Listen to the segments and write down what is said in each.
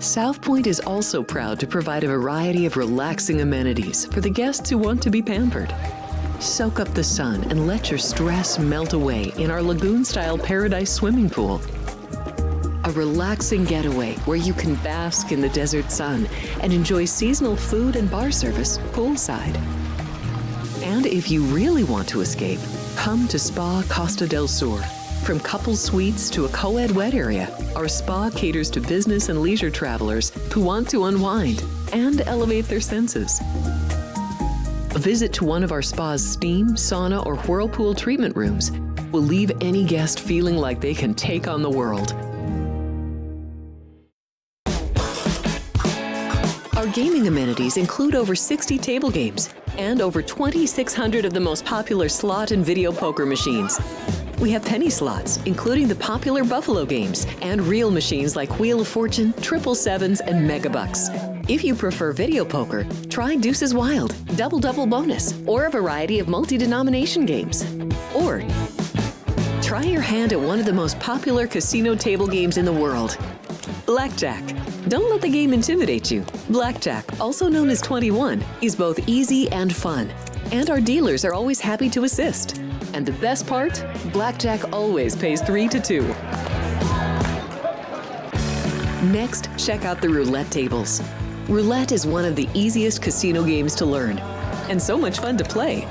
South Point is also proud to provide a variety of relaxing amenities for the guests who want to be pampered. Soak up the sun and let your stress melt away in our lagoon-style paradise swimming pool. A relaxing getaway where you can bask in the desert sun and enjoy seasonal food and bar service poolside. And if you really want to escape, come to Spa Costa del Sur. From couple suites to a co-ed wet area, our spa caters to business and leisure travelers who want to unwind and elevate their senses. A visit to one of our spa's steam, sauna, or whirlpool treatment rooms will leave any guest feeling like they can take on the world. Our gaming amenities include over 60 table games and over 2,600 of the most popular slot and video poker machines. We have penny slots, including the popular Buffalo games, and real machines like Wheel of Fortune, Triple Sevens, and Megabucks. If you prefer video poker, try Deuces Wild, Double Double Bonus, or a variety of multi-denomination games. Or try your hand at one of the most popular casino table games in the world, Blackjack. Don't let the game intimidate you. Blackjack, also known as 21, is both easy and fun. And our dealers are always happy to assist. And the best part? Blackjack always pays 3 to 2. Next, check out the roulette tables. Roulette is one of the easiest casino games to learn, and so much fun to play.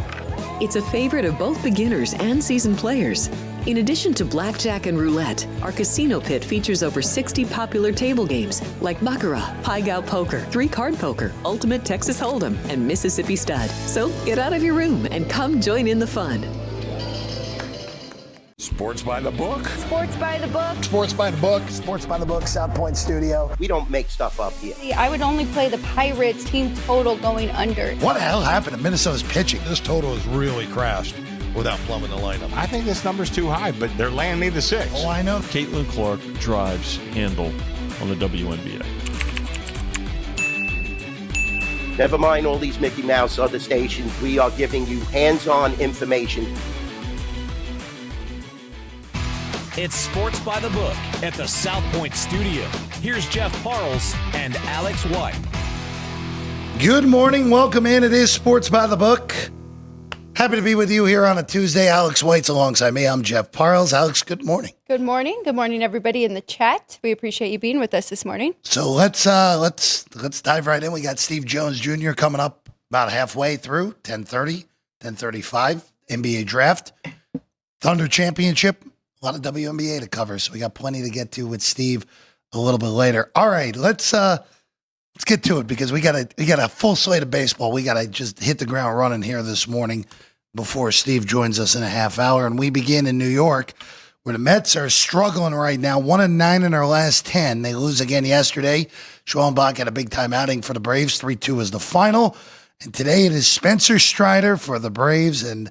It's a favorite of both beginners and seasoned players. In addition to blackjack and roulette, our casino pit features over 60 popular table games like Baccarat, Pai Gow Poker, 3-Card Poker, Ultimate Texas Hold'em, and Mississippi Stud. So get out of your room and come join in the fun. Sports by the book. Sports by the book. Sports by the book. Sports by the book, South Point Studio. We don't make stuff up here. I would only play the Pirates team total going under. What the hell happened to Minnesota's pitching? This total has really crashed without plumbing the lineup. I think this number's too high, but they're laying me the 6. Oh, I know. Caitlin Clark drives handle on the WNBA. Never mind all these Mickey Mouse other stations. We are giving you hands-on information. It's Sports by the Book at the South Point Studio. Here's Jeff Parles and Alex White. Good morning. Welcome in. It is Sports by the Book. Happy to be with you here on a Tuesday. Alex White's alongside me. I'm Jeff Parles. Alex, good morning. Good morning. Good morning, everybody in the chat. We appreciate you being with us this morning. So let's dive right in. We got Steve Jones Jr. coming up about halfway through, 10:30, 10:35, NBA draft, Thunder championship. A lot of WNBA to cover, so we got plenty to get to with Steve a little bit later. All right, let's get to it because we got a full slate of baseball. We got to just hit the ground running here this morning before Steve joins us in a half hour, and we begin in New York, where the Mets are struggling right now. 1-9 in their last 10. They lose again yesterday. Schoenbach had a big time outing for the Braves. 3-2 is the final, and today it is Spencer Strider for the Braves and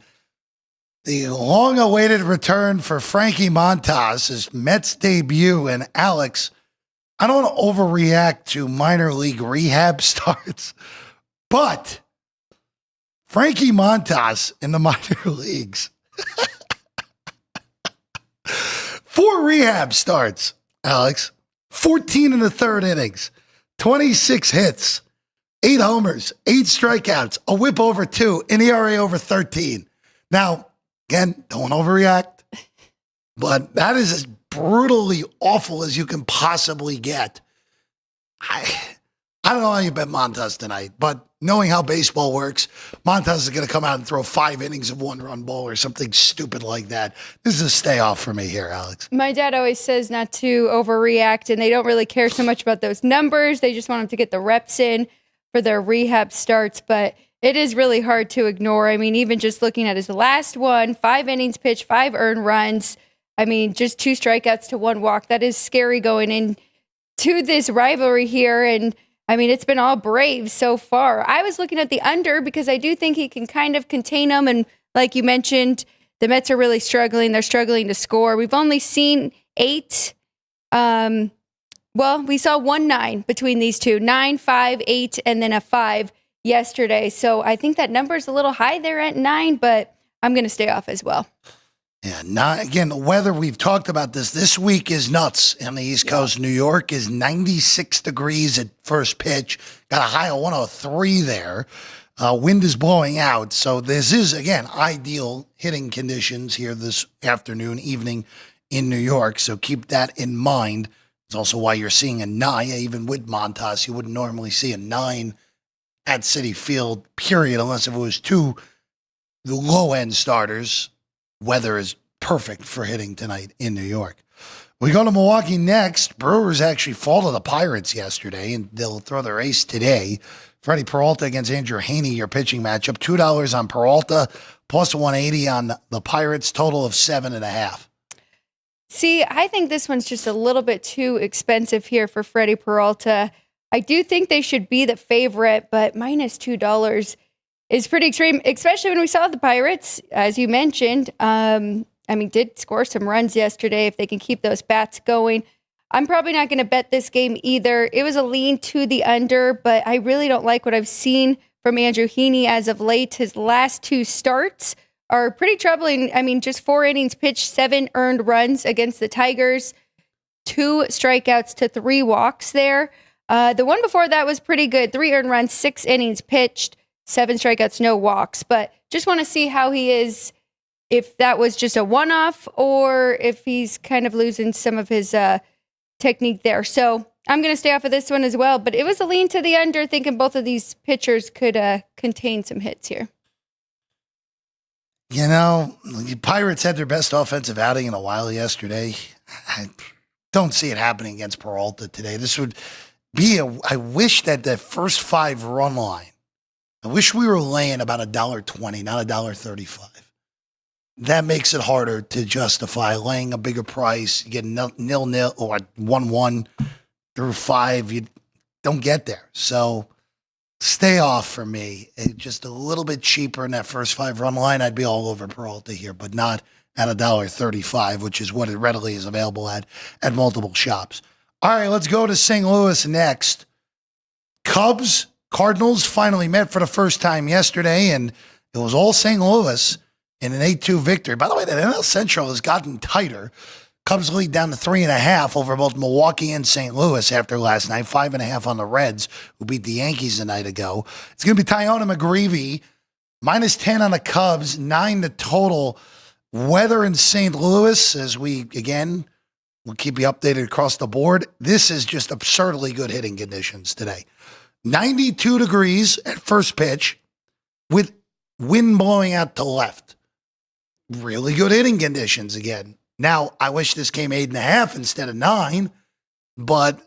the long-awaited return for Frankie Montas, his Mets debut. And Alex, I don't want to overreact to minor league rehab starts, but Frankie Montas in the minor leagues. 4 rehab starts, Alex. 14 in the third innings, 26 hits, 8 homers, 8 strikeouts, a whip over 2, an ERA over 13. Now, again, don't overreact, but that is as brutally awful as you can possibly get. I don't know how you bet Montas tonight, but knowing how baseball works, Montas is going to come out and throw 5 innings of 1-run ball or something stupid like that. This is a stay off for me here, Alex. My dad always says not to overreact, and they don't really care so much about those numbers. They just want them to get the reps in for their rehab starts. But It is really hard to ignore. I mean, even just looking at his last one, 5 innings pitched, 5 earned runs. I mean, just 2 strikeouts to 1 walk. That is scary going into this rivalry here. And I mean, it's been all Braves so far. I was looking at the under because I do think he can kind of contain them. And like you mentioned, the Mets are really struggling. They're struggling to score. We've only seen 8. We saw 1-9 between these two, 9, 5, 8, and then a 5 yesterday. So I think that number is a little high there at 9, but I'm going to stay off as well. Yeah, again, the weather, we've talked about this week is nuts on the East Coast. New York is 96 degrees at first pitch, got a high of 103 there. Wind is blowing out. So this is, again, ideal hitting conditions here this afternoon, evening in New York. So keep that in mind. It's also why you're seeing a 9, even with Montas. You wouldn't normally see a 9 at Citi Field, period, unless if it was the low-end starters. Weather is perfect for hitting tonight in New York. We go to Milwaukee next. Brewers actually fall to the Pirates yesterday, and they'll throw their ace today. Freddie Peralta against Andrew Heaney, your pitching matchup. $2 on Peralta, plus 180 on the Pirates, total of 7.5. See, I think this one's just a little bit too expensive here for Freddie Peralta. I do think they should be the favorite, but minus $2 is pretty extreme, especially when we saw the Pirates, as you mentioned. Did score some runs yesterday if they can keep those bats going. I'm probably not going to bet this game either. It was a lean to the under, but I really don't like what I've seen from Andrew Heaney as of late. His last 2 starts are pretty troubling. I mean, just 4 innings pitched, 7 earned runs against the Tigers, 2 strikeouts to 3 walks there. The one before that was pretty good. 3 earned runs, 6 innings pitched, 7 strikeouts, no walks. But just want to see how he is, if that was just a one-off or if he's kind of losing some of his technique there. So I'm going to stay off of this one as well. But it was a lean to the under, thinking both of these pitchers could contain some hits here. You know, the Pirates had their best offensive outing in a while yesterday. I don't see it happening against Peralta today. This would be I wish that the first 5 run line, I wish we were laying about $1.20, not $1.35. That makes it harder to justify laying a bigger price. You get 0-0 or 1-1 through 5. You don't get there. So stay off for me. It's just a little bit cheaper in that first 5 run line. I'd be all over Peralta here, but not at $1.35, which is what it readily is available at multiple shops. All right, let's go to St. Louis next. Cubs, Cardinals finally met for the first time yesterday, and it was all St. Louis in an 8-2 victory. By the way, the NL Central has gotten tighter. Cubs lead down to 3.5 over both Milwaukee and St. Louis after last night. 5.5 on the Reds, who beat the Yankees a night ago. It's going to be Tyone McGreevy, minus 10 on the Cubs, 9 the total. Weather in St. Louis, as we'll keep you updated across the board. This is just absurdly good hitting conditions today. 92 degrees at first pitch with wind blowing out to left. Really good hitting conditions again. Now, I wish this came 8.5 instead of 9, but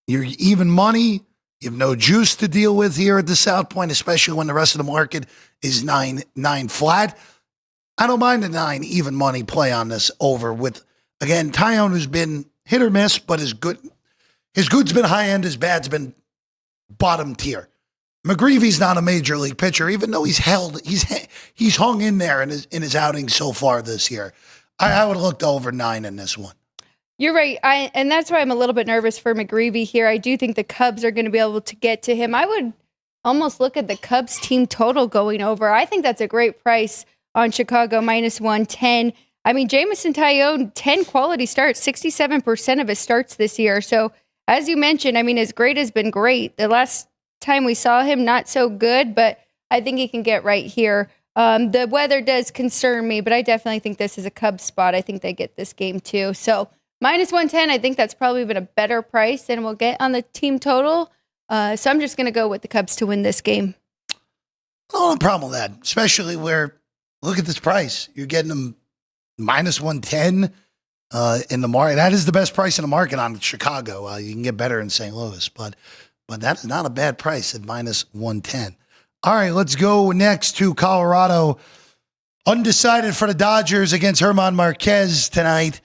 you're even money. You have no juice to deal with here at the South Point, especially when the rest of the market is 9 flat. I don't mind a 9 even money play on this over with, again, Tyone, who's been hit or miss, but his good's been high end, his bad's been bottom tier. McGreevy's not a major league pitcher, even though he's hung in there in his outing so far this year. I would have looked over 9 in this one. You're right. And that's why I'm a little bit nervous for McGreevy here. I do think the Cubs are going to be able to get to him. I would almost look at the Cubs team total going over. I think that's a great price on Chicago, minus 110. I mean, Jameson Tyone, 10 quality starts, 67% of his starts this year. So as you mentioned, I mean, his grade has been great. The last time we saw him, not so good, but I think he can get right here. The weather does concern me, but I definitely think this is a Cubs spot. I think they get this game too. So minus 110, I think that's probably been a better price than we'll get on the team total. So I'm just going to go with the Cubs to win this game. No problem with that, especially where, look at this price. You're getting them minus 110 in the market. That is the best price in the market on Chicago. You can get better in St. Louis, but that is not a bad price at minus 110. All right, let's go next to Colorado. Undecided for the Dodgers against German Marquez tonight.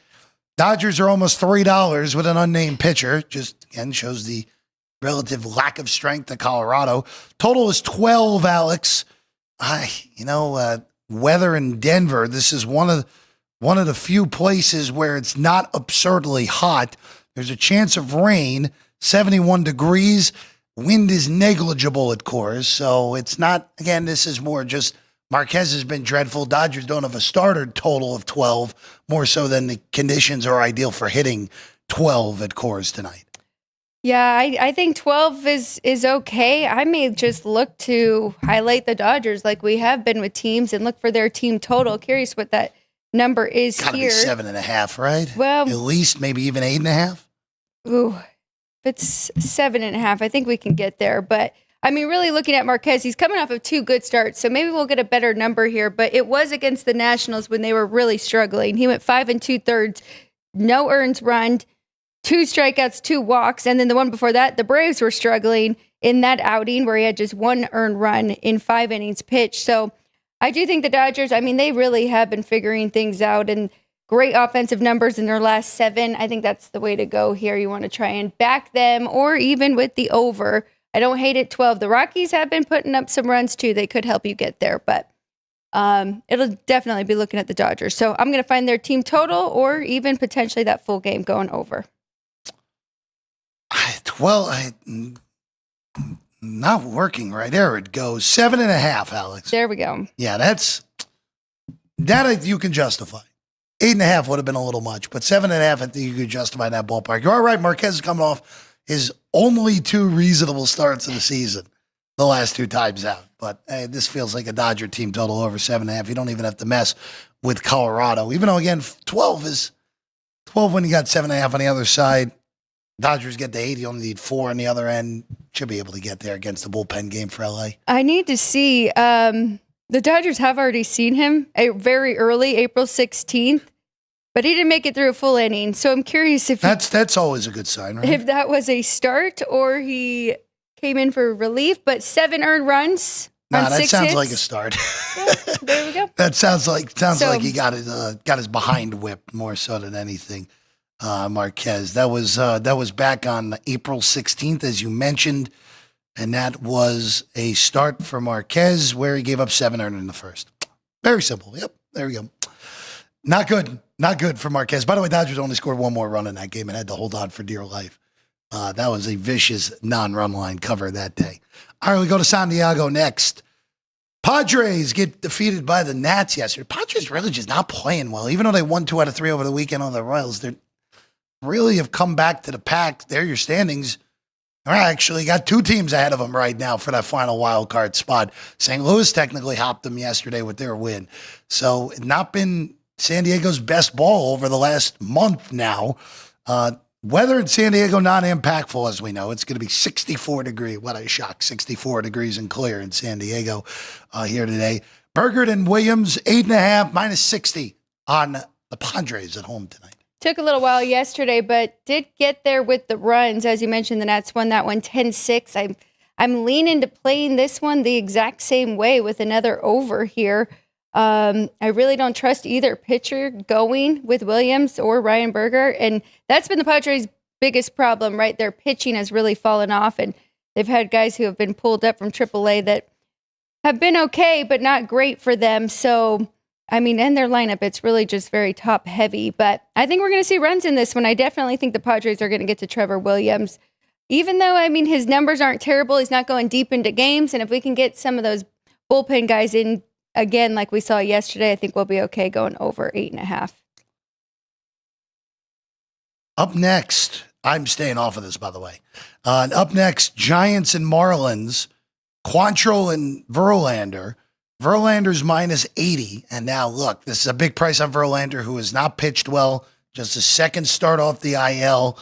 Dodgers are almost $3 with an unnamed pitcher. Just, again, shows the relative lack of strength of Colorado. Total is 12, Alex. Weather in Denver, this is one of the few places where it's not absurdly hot. There's a chance of rain, 71 degrees. Wind is negligible at Coors, so it's not, again, this is more just Marquez has been dreadful. Dodgers don't have a starter total of 12, more so than the conditions are ideal for hitting 12 at Coors tonight. Yeah, I think 12 is okay. I may just look to highlight the Dodgers like we have been with teams and look for their team total. Curious what that number is Gotta here. be 7.5, right? Well, at least maybe even 8.5. Ooh, if it's 7.5, I think we can get there. But I mean, really looking at Marquez, he's coming off of 2 good starts, so maybe we'll get a better number here. But it was against the Nationals when they were really struggling. He went 5 2/3, no earned run, 2 strikeouts, 2 walks, and then the one before that, the Braves were struggling in that outing where he had just 1 earned run in 5 innings pitched. So I do think the Dodgers, I mean, they really have been figuring things out and great offensive numbers in their last 7. I think that's the way to go here. You want to try and back them or even with the over. I don't hate it 12. The Rockies have been putting up some runs too. They could help you get there, but it'll definitely be looking at the Dodgers. So I'm going to find their team total or even potentially that full game going over. Well, not working right there. It goes 7.5, Alex. There we go. Yeah, that you can justify. 8.5 would have been a little much, but 7.5, I think you could justify that ballpark. You're all right. Marquez is coming off his only 2 reasonable starts of the season, the last 2 times out. But this feels like a Dodger team total over 7.5. You don't even have to mess with Colorado, even though again 12 when you got 7.5 on the other side. Dodgers get to 8. You only need 4 on the other end. Should be able to get there against the bullpen game for LA. I need to see. The Dodgers have already seen him very early, April 16th, but he didn't make it through a full inning. So I'm curious if that's always a good sign, right? If that was a start or he came in for relief, but 7 earned runs. Nah, that 6 sounds hits. like a start. Yeah, there we go. That sounds like he got his behind whipped more so than anything. Marquez. That was back on April 16th, as you mentioned, and that was a start for Marquez where he gave up 7 earned in the first. Very simple. Yep, there we go. Not good for Marquez. By the way, Dodgers only scored 1 more run in that game and had to hold on for dear life. That was a vicious non-run line cover that day. All right, we go to San Diego next. Padres get defeated by the Nats yesterday. Padres really just not playing well, even though they won 2 out of 3 over the weekend on the Royals. They really have come back to the pack. There, your standings are actually got 2 teams ahead of them right now for that final wild card spot. St. Louis technically hopped them yesterday with their win. So not been San Diego's best ball over the last month now. Weather in San Diego not impactful, as we know. It's going to be 64 degrees. What a shock. 64 degrees and clear in San Diego here today. Burgert and Williams, 8.5, minus 60 on the Padres at home tonight. Took a little while yesterday, but did get there with the runs. As you mentioned, the Nats won that one 10-6. I'm leaning to playing this one the exact same way with another over here. I really don't trust either pitcher going with Williams or Ryan Burger. And that's been the Padres' biggest problem, right? Their pitching has really fallen off, and they've had guys who have been pulled up from AAA that have been okay, but not great for them. So, I mean, in their lineup, it's really just very top heavy. But I think we're going to see runs in this one. I definitely think the Padres are going to get to Trevor Williams. Even though, I mean, his numbers aren't terrible, he's not going deep into games. And if we can get some of those bullpen guys in, again, like we saw yesterday, I think we'll be okay going over 8.5. Up next, I'm staying off of this, by the way. Up next, Giants and Marlins, Quantrill and Verlander. Verlander's minus 80. And now, look, this is a big price on Verlander, who has not pitched well. Just his second start off the IL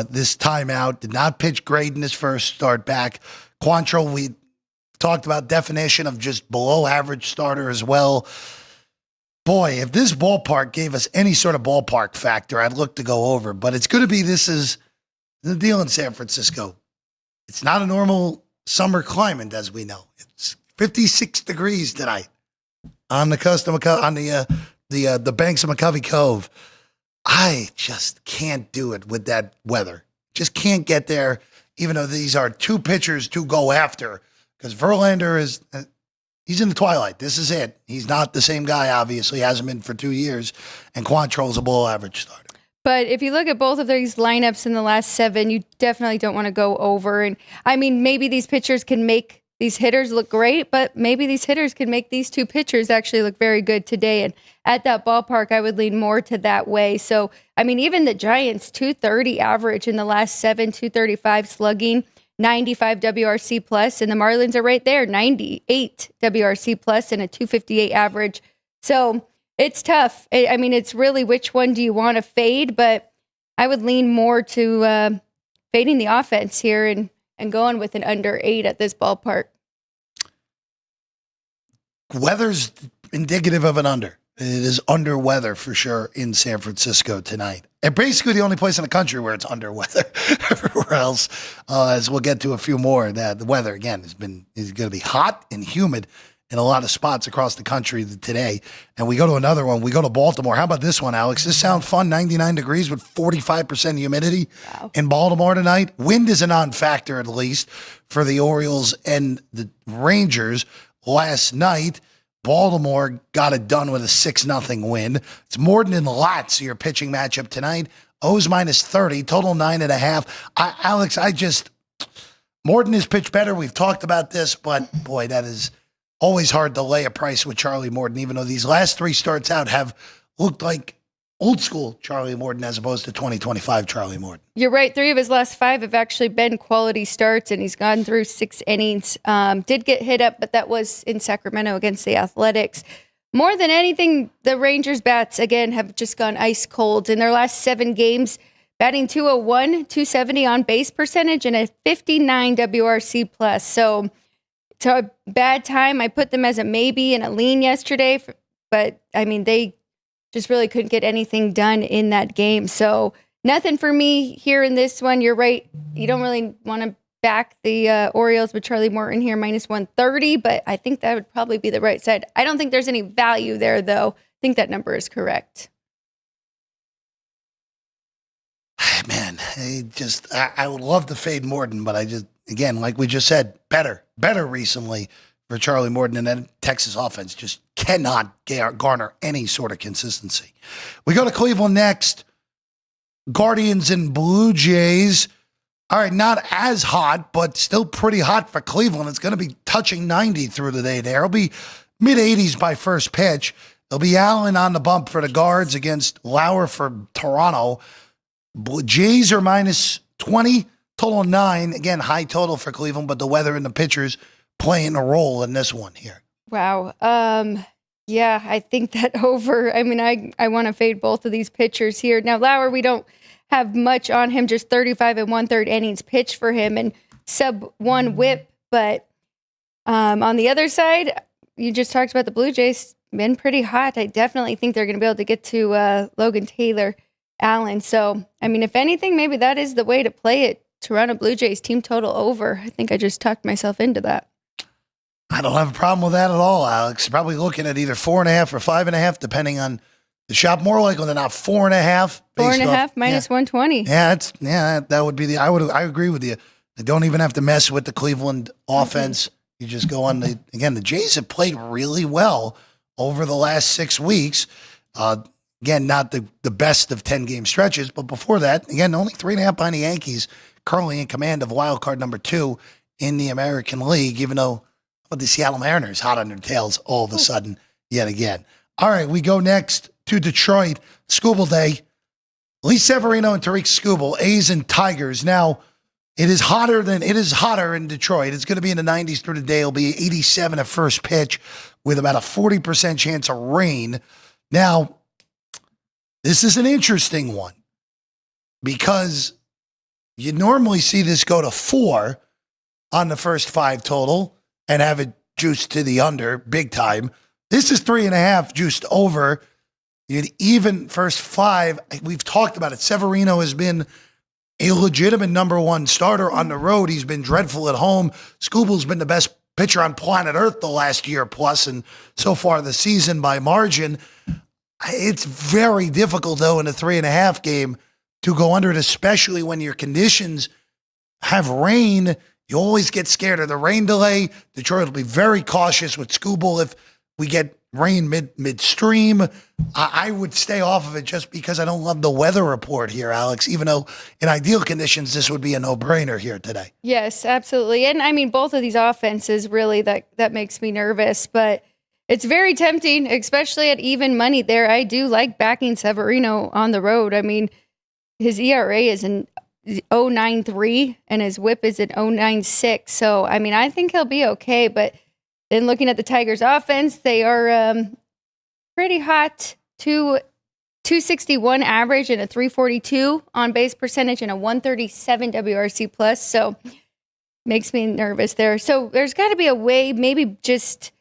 this time out. Did not pitch great in his first start back. Quantrill, we talked about definition of just below average starter as well. Boy, if this ballpark gave us any sort of ballpark factor, I'd look to go over. But it's going to be, this is the deal in San Francisco. It's not a normal summer climate, as we know. It's 56 degrees tonight on the coast of the banks of McCovey Cove. I just can't do it with that weather. Just can't get there, even though these are two pitchers to go after. Because Verlander he's in the twilight. This is it. He's not the same guy, obviously. Hasn't been for 2 years. And Quantrill's a below average starter. But if you look at both of these lineups in the last 7, you definitely don't want to go over. And I mean, maybe these pitchers can make these hitters look great, but maybe these hitters can make these two pitchers actually look very good today. And at that ballpark, I would lean more to that way. So, I mean, even the Giants, 230 average in the last 7, 235 slugging, 95 WRC plus, and the Marlins are right there, 98 WRC plus and a 258 average. So it's tough. I mean, it's really which one do you want to fade, but I would lean more to fading the offense here and going with an under 8 at this ballpark. Weather's indicative of an under. It is under weather for sure in San Francisco tonight. And basically the only place in the country where it's under weather. Everywhere else, as we'll get to a few more, that the weather, again, is going to be hot and humid in a lot of spots across the country today. And we go to another one. We go to Baltimore. How about this one, Alex? This sounds fun. 99 degrees with 45% humidity in Baltimore tonight. Wind is a non-factor, at least, for the Orioles and the Rangers. Last night, Baltimore got it done with a 6-0 win. It's Morton and Lotz, your pitching matchup tonight. O's minus 30, total 9.5. Alex, Morton has pitched better. We've talked about this, but boy, that is always hard to lay a price with Charlie Morton, even though these last 3 starts out have looked like old school Charlie Morton as opposed to 2025 Charlie Morton. You're right. 3 of his last 5 have actually been quality starts, and he's gone through 6 innings. Did get hit up, but that was in Sacramento against the Athletics. More than anything, the Rangers bats, again, have just gone ice cold. In their last 7 games, batting 201, 270 on base percentage, and a 59 WRC plus. So it's a bad time. I put them as a maybe and a lean yesterday, but I mean, they just really couldn't get anything done in that game. So nothing for me here in this one. You're right. You don't really want to back the Orioles with Charlie Morton here, minus 130, but I think that would probably be the right side. I don't think there's any value there, though. I think that number is correct. Man, I would love to fade Morton, but again, like we just said, better recently for Charlie Morton, and then Texas offense just cannot garner any sort of consistency. We go to Cleveland next. Guardians and Blue Jays. All right, not as hot, but still pretty hot for Cleveland. It's going to be touching 90 through the day there. It'll be mid-80s by first pitch. It'll be Allen on the bump for the Guards against Lauer for Toronto. Jays are minus 20, total 9. Again, high total for Cleveland, but the weather and the pitchers playing a role in this one here. Wow. Yeah, I think that over. I mean, I want to fade both of these pitchers here. Now, Lauer, we don't have much on him, just 35 and 1/3 innings pitched for him and sub-1 whip. But on the other side, you just talked about the Blue Jays, been pretty hot. I definitely think they're going to be able to get to Logan Taylor, Allen. So, I mean, if anything, maybe that is the way to play it. Toronto Blue Jays team total over. I think I just talked myself into that. I don't have a problem with that at all, Alex. Probably looking at either 4.5 or 5.5, depending on the shop. More likely than not 4.5. 4.5 minus 120. Yeah, that would be I agree with you. They don't even have to mess with the Cleveland offense. You just go on the Jays have played really well over the last 6 weeks. Again, not the best of 10-game stretches, but before that, again, only 3.5 behind the Yankees, currently in command of wild card number 2 in the American League, even though the Seattle Mariners hot on their tails all of a sudden yet again. All right, we go next to Detroit. Scooble Day. Lee Severino and Tariq Skubal, A's and Tigers. Now, it is hotter in Detroit. It's going to be in the 90s through the day. It'll be 87 at first pitch with about a 40% chance of rain. Now, this is an interesting one because you normally see this go to 4 on the first 5 total and have it juiced to the under big time. This is 3.5 juiced over. Even first 5, we've talked about it. Severino has been a legitimate number one starter on the road. He's been dreadful at home. Skubal's been the best pitcher on planet Earth the last year plus, and so far this season by margin. It's very difficult, though, in a 3.5 game to go under it, especially when your conditions have rain. You always get scared of the rain delay. Detroit will be very cautious with Skubal if we get rain midstream. I would stay off of it just because I don't love the weather report here, Alex, even though in ideal conditions, this would be a no-brainer here today. Yes, absolutely. And I mean, both of these offenses really, that makes me nervous, but it's very tempting, especially at even money there. I do like backing Severino on the road. I mean, his ERA is an 0.93 and his whip is an 0.96. So, I mean, I think he'll be okay, but then looking at the Tigers offense, they are pretty hot. 261 average and a 342 on base percentage and a 137 WRC plus. So makes me nervous there. So there's got to be a way, maybe just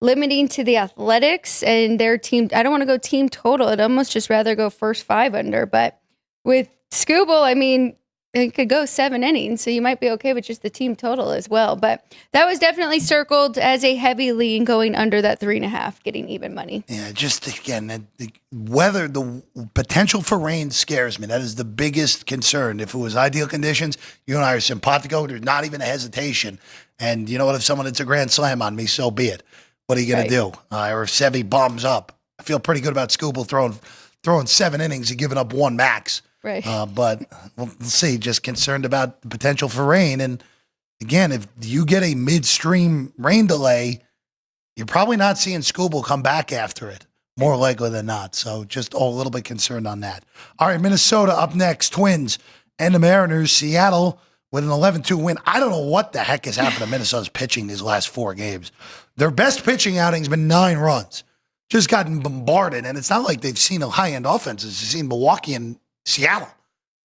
limiting to the Athletics and their team. I don't want to go team total. I'd almost just rather go first 5 under. But with Skubal, I mean, it could go 7 innings, so you might be okay with just the team total as well. But that was definitely circled as a heavy lean going under that 3.5, getting even money. Yeah, just again, the weather, the potential for rain scares me. That is the biggest concern. If it was ideal conditions, you and I are simpatico. There's not even a hesitation. And you know what? If someone hits a grand slam on me, so be it. What are you going to do? Or if Sevy bombs up, I feel pretty good about Skubal throwing 7 innings and giving up 1 max. Right. But we'll see. Just concerned about the potential for rain. And again, if you get a midstream rain delay, you're probably not seeing Skubal come back after it, more likely than not. So just a little bit concerned on that. All right, Minnesota up next, Twins and the Mariners. Seattle with an 11-2 win. I don't know what the heck has happened to Minnesota's pitching these last 4 games. Their best pitching outing has been 9 runs. Just gotten bombarded. And it's not like they've seen a high-end offenses. They've seen Milwaukee and Seattle.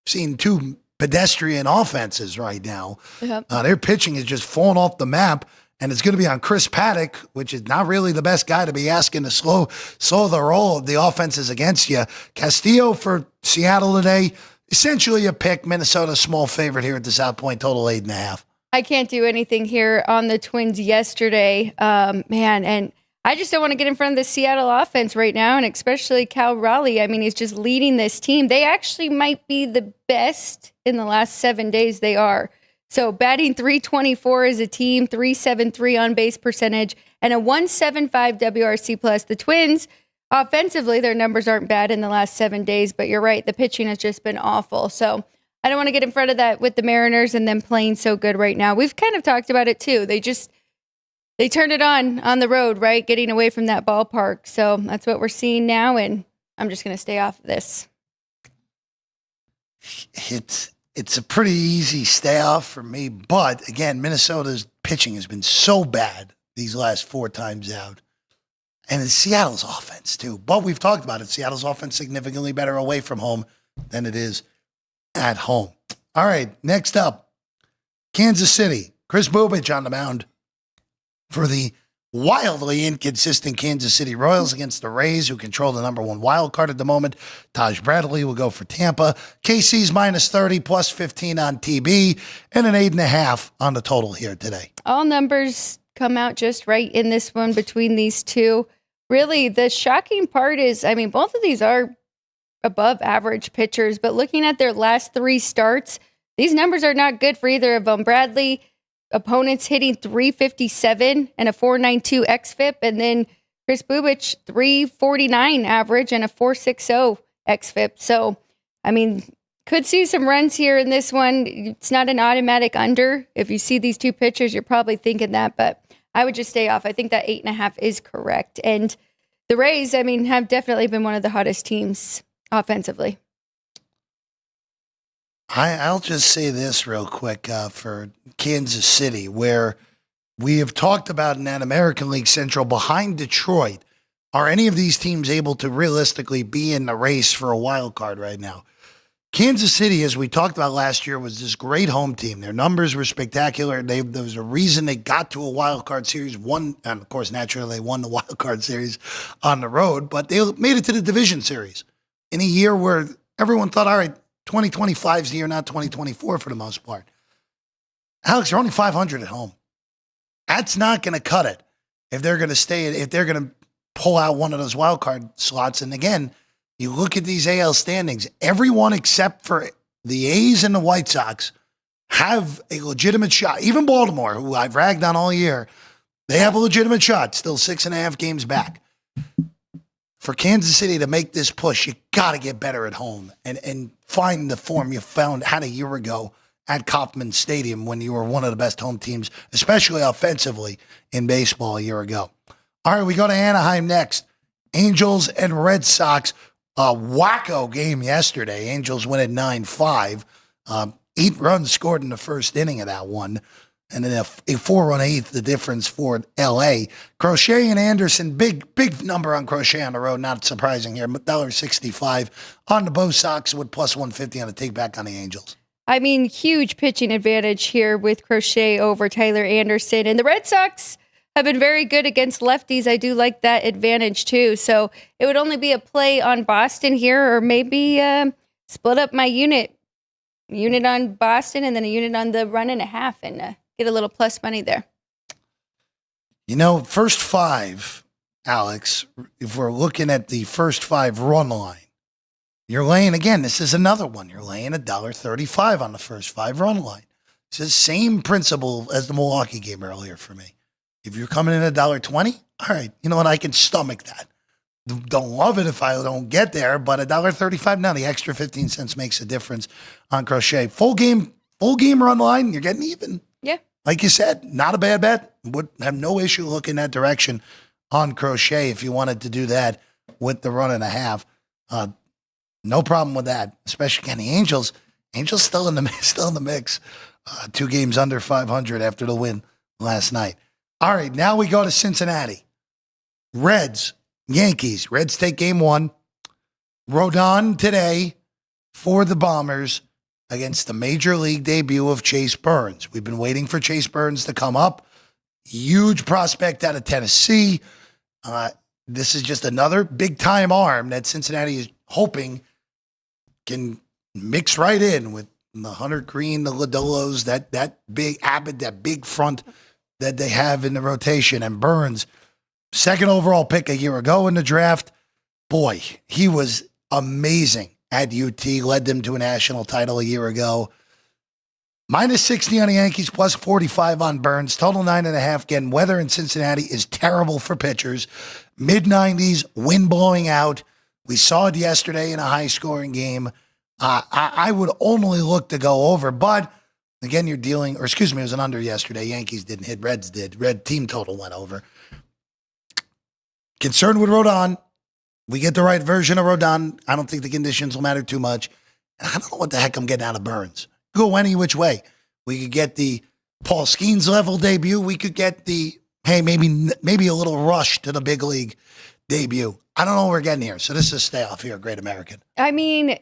Seen 2 pedestrian offenses right now. Yep. Their pitching is just falling off the map, and it's going to be on Chris Paddock, which is not really the best guy to be asking to slow the roll of the offenses against you. Castillo for Seattle today, essentially a pick. Minnesota small favorite here at the South Point, total 8.5. I can't do anything here on the Twins yesterday, and I just don't want to get in front of the Seattle offense right now, and especially Cal Raleigh. I mean, he's just leading this team. They actually might be the best in the last 7 days they are. So batting .324 as a team, .373 on base percentage, and a 175 WRC plus. The Twins, offensively, their numbers aren't bad in the last 7 days, but you're right, the pitching has just been awful. So I don't want to get in front of that with the Mariners and them playing so good right now. We've kind of talked about it too. They turned it on the road, right? Getting away from that ballpark. So that's what we're seeing now, and I'm just going to stay off of this. It's a pretty easy stay off for me, but again, Minnesota's pitching has been so bad these last 4 times out. And it's Seattle's offense too. But we've talked about it. Seattle's offense significantly better away from home than it is at home. All right, next up, Kansas City. Chris Bubich on the mound for the wildly inconsistent Kansas City Royals against the Rays, who control the number 1 wild card at the moment. Taj Bradley will go for Tampa. KC's -30, +15 on TB, and an 8.5 on the total here today. All numbers come out just right in this one between these two. Really, the shocking part is, I mean, both of these are above average pitchers, but looking at their last 3 starts, these numbers are not good for either of them. Bradley, opponents hitting .357 and a .492 xFIP, and then Chris Bubich, .349 average and a .460 xFIP. So, I mean, could see some runs here in this one. It's not an automatic under. If you see these 2 pitchers, you're probably thinking that, but I would just stay off. I think that 8.5 is correct. And the Rays, I mean, have definitely been one of the hottest teams offensively. I'll just say this real quick for Kansas City, where we have talked about in that American League Central behind Detroit. Are any of these teams able to realistically be in the race for a wild card right now? Kansas City, as we talked about last year, was this great home team. Their numbers were spectacular. There was a reason they got to a wild card series. And of course, naturally, they won the wild card series on the road, but they made it to the division series in a year where everyone thought, all right, 2025's the year, not 2024 for the most part. Alex, they're only 500 at home. That's not going to cut it if they're going to if they're going to pull out one of those wild card slots. And again, you look at these AL standings, everyone except for the A's and the White Sox have a legitimate shot. Even Baltimore, who I've ragged on all year, they have a legitimate shot, still 6.5 games back. For Kansas City to make this push, you got to get better at home and find the form you had a year ago at Kauffman Stadium when you were one of the best home teams, especially offensively in baseball a year ago. All right, we go to Anaheim next. Angels and Red Sox, a wacko game yesterday. Angels win at 9-5. 8 runs scored in the first inning of that one. And then a 4-run eighth, the difference for L.A. Crochet and Anderson, big number on Crochet on the road. Not surprising here. $1.65 on the Bo Sox with plus 150 on the take back on the Angels. I mean, huge pitching advantage here with Crochet over Tyler Anderson. And the Red Sox have been very good against lefties. I do like that advantage too. So it would only be a play on Boston here, or maybe split up my unit on Boston and then a unit on the 1.5 and get a little plus money there. You know, first 5, Alex, if we're looking at the first 5 run line, you're laying, again, this is another one. You're laying $1.35 on the first 5 run line. It's the same principle as the Milwaukee game earlier for me. If you're coming in at $1.20, all right, you know what? I can stomach that. Don't love it if I don't get there, but $1.35 now, the extra 15 cents makes a difference on Crochet. Full game run line, you're getting even. Yeah. Like you said, not a bad bet. Would have no issue looking that direction on Crochet if you wanted to do that with the 1.5. No problem with that. Especially again, the Angels still in the mix. 2 games under 500 after the win last night. All right, now we go to Cincinnati. Reds, Yankees. Reds take game 1. Rodon today for the Bombers against the major league debut of Chase Burns. We've been waiting for Chase Burns to come up. Huge prospect out of Tennessee. This is just another big-time arm that Cincinnati is hoping can mix right in with the Hunter Green, the Lodolos, that big Abbott, that big front that they have in the rotation. And Burns, 2nd overall pick a year ago in the draft. Boy, he was amazing at UT, led them to a national title a year ago. -60 on the Yankees, plus 45 on Burns. Total 9.5. Again, weather in Cincinnati is terrible for pitchers. Mid-90s, wind blowing out. We saw it yesterday in a high-scoring game. I would only look to go over, but again, it was an under yesterday. Yankees didn't hit, Reds did. Red team total went over. Concerned with Rodon. We get the right version of Rodon. I don't think the conditions will matter too much. And I don't know what the heck I'm getting out of Burns. Go any which way. We could get the Paul Skeens level debut. We could get the, hey, maybe a little rush to the big league debut. I don't know what we're getting here. So this is stay off here, Great American. I mean,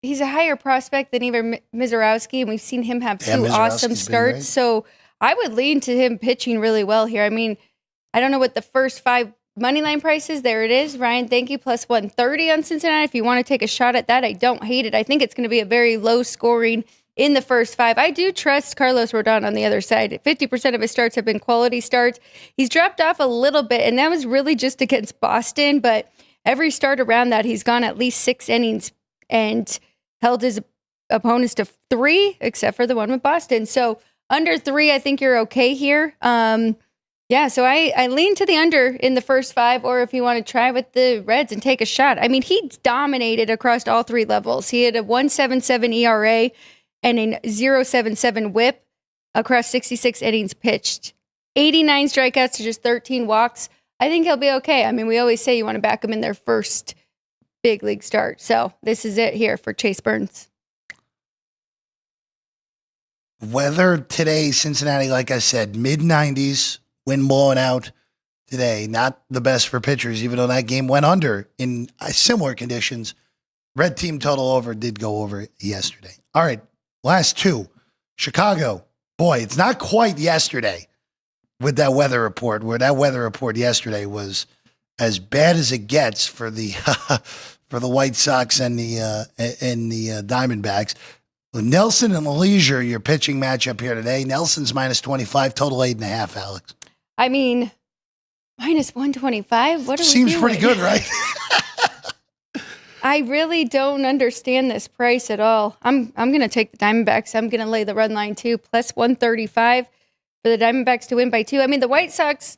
he's a higher prospect than even Mizorowski, and we've seen him have 2 awesome starts. So I would lean to him pitching really well here. I mean, I don't know what the first 5 money line prices. There it is. Ryan, thank you. Plus 130 on Cincinnati. If you want to take a shot at that, I don't hate it. I think it's going to be a very low scoring in the first 5. I do trust Carlos Rodon on the other side. 50% of his starts have been quality starts. He's dropped off a little bit, and that was really just against Boston. But every start around that, he's gone at least 6 innings and held his opponents to 3, except for the one with Boston. So under 3, I think you're okay here. Yeah, so I lean to the under in the first 5, or if you want to try with the Reds and take a shot. I mean, he dominated across all 3 levels. He had a 1.77 ERA and a 0.77 whip across 66 innings pitched. 89 strikeouts to just 13 walks. I think he'll be okay. I mean, we always say you want to back him in their first big league start. So this is it here for Chase Burns. Weather today, Cincinnati, like I said, mid-90s. Wind blowing out today. Not the best for pitchers, even though that game went under in similar conditions. Red team total over did go over yesterday. All right, last 2. Chicago. Boy, it's not quite yesterday with that weather report, where that weather report yesterday was as bad as it gets for the for the White Sox and the Diamondbacks. Nelson and Leisure, your pitching matchup here today. Nelson's minus 25, total 8.5, Alex. I mean, minus 125? What are we Seems doing? pretty good, right? I really don't understand this price at all. I'm going to take the Diamondbacks. I'm going to lay the run line too, plus 135 for the Diamondbacks to win by 2. I mean, the White Sox,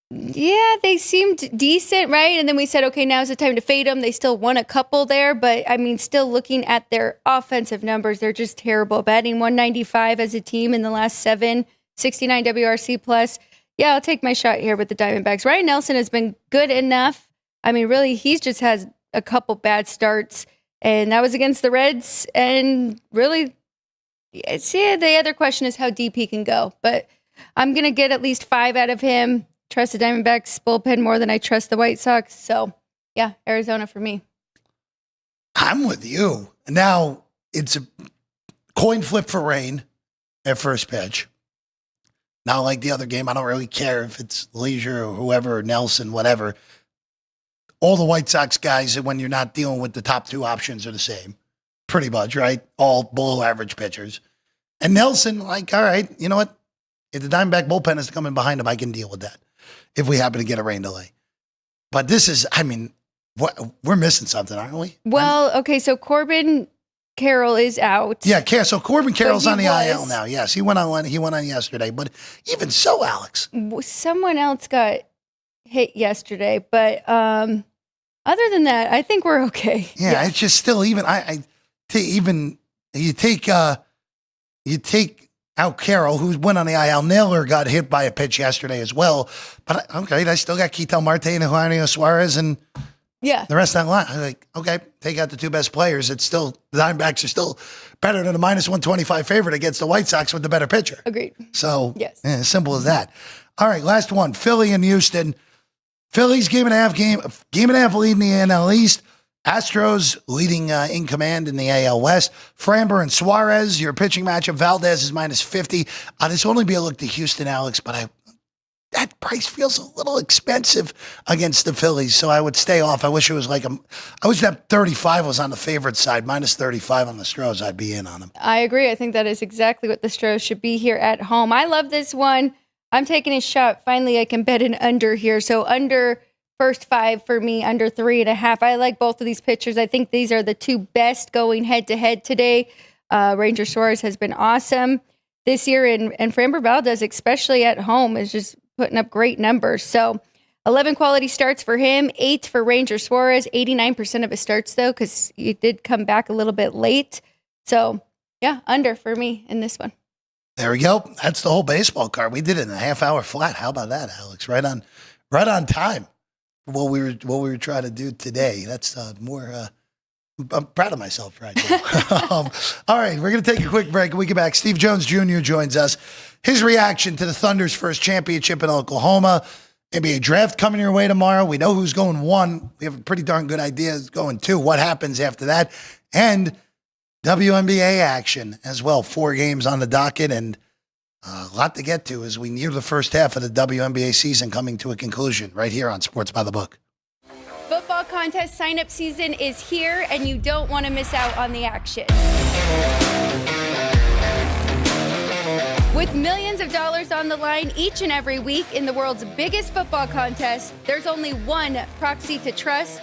yeah, they seemed decent, right? And then we said, okay, now's the time to fade them. They still won a couple there, but I mean, still looking at their offensive numbers, they're just terrible. Batting 195 as a team in the last 7, 69 WRC plus. Yeah, I'll take my shot here with the Diamondbacks. Ryan Nelson has been good enough. I mean, really, he's just has a couple bad starts, and that was against the Reds. And really, the other question is how deep he can go. But I'm going to get at least 5 out of him. Trust the Diamondbacks bullpen more than I trust the White Sox. So, yeah, Arizona for me. I'm with you. Now, it's a coin flip for rain at first pitch. Not like the other game. I don't really care if it's Leisure or whoever, or Nelson, whatever. All the White Sox guys, when you're not dealing with the top 2 options, are the same. Pretty much, right? All below average pitchers. And Nelson, like, all right, you know what? If the Diamondback bullpen is coming behind him, I can deal with that if we happen to get a rain delay. But this is, I mean, we're missing something, aren't we? Well, okay, so Corbin Carroll is out. Yeah, so Corbin Carroll's on the was. IL now. Yes, he went on yesterday. But even so, Alex. Someone else got hit yesterday, but other than that, I think we're okay. Yeah, it's just still even. You take out Carroll, who went on the IL. Naylor got hit by a pitch yesterday as well. But okay, I still got Ketel Marte and Eugenio Suarez and the rest of that line. I'm like, okay, take out the 2 best players. It's still, the Diamondbacks are still better than a minus 125 favorite against the White Sox with the better pitcher. Agreed. So, yes, as simple as that. All right, last one. Philly and Houston. Phillies game and a half lead in the NL East. Astros leading in command in the AL West. Framber and Suarez, your pitching matchup. Valdez is minus 50. This will only be a look to Houston, Alex, but that price feels a little expensive against the Phillies, so I would stay off. I wish it was I wish that 35 was on the favorite side, minus 35 on the Stros. I'd be in on them. I agree. I think that is exactly what the Stros should be here at home. I love this one. I'm taking a shot. Finally, I can bet an under here. So under first 5 for me, under 3.5. I like both of these pitchers. I think these are the 2 best going head-to-head today. Ranger Suarez has been awesome this year, and Framber Valdez, especially at home, is just putting up great numbers. So 11 quality starts for him, 8 for Ranger Suarez, 89% of his starts, though, because he did come back a little bit late. So, yeah, under for me in this one. There we go. That's the whole baseball card. We did it in a half hour flat. How about that, Alex? Right on time. What we were trying to do today. That's more. I'm proud of myself right now. All right, we're going to take a quick break. When we get back, Steve Jones Jr. joins us. His reaction to the Thunder's first championship in Oklahoma. NBA draft coming your way tomorrow. We know who's going 1. We have a pretty darn good idea who's going 2. What happens after that? And WNBA action as well. 4 games on the docket and a lot to get to as we near the first half of the WNBA season coming to a conclusion right here on Sports by the Book. Football contest sign-up season is here, and you don't want to miss out on the action. With millions of dollars on the line each and every week in the world's biggest football contest, there's only one proxy to trust,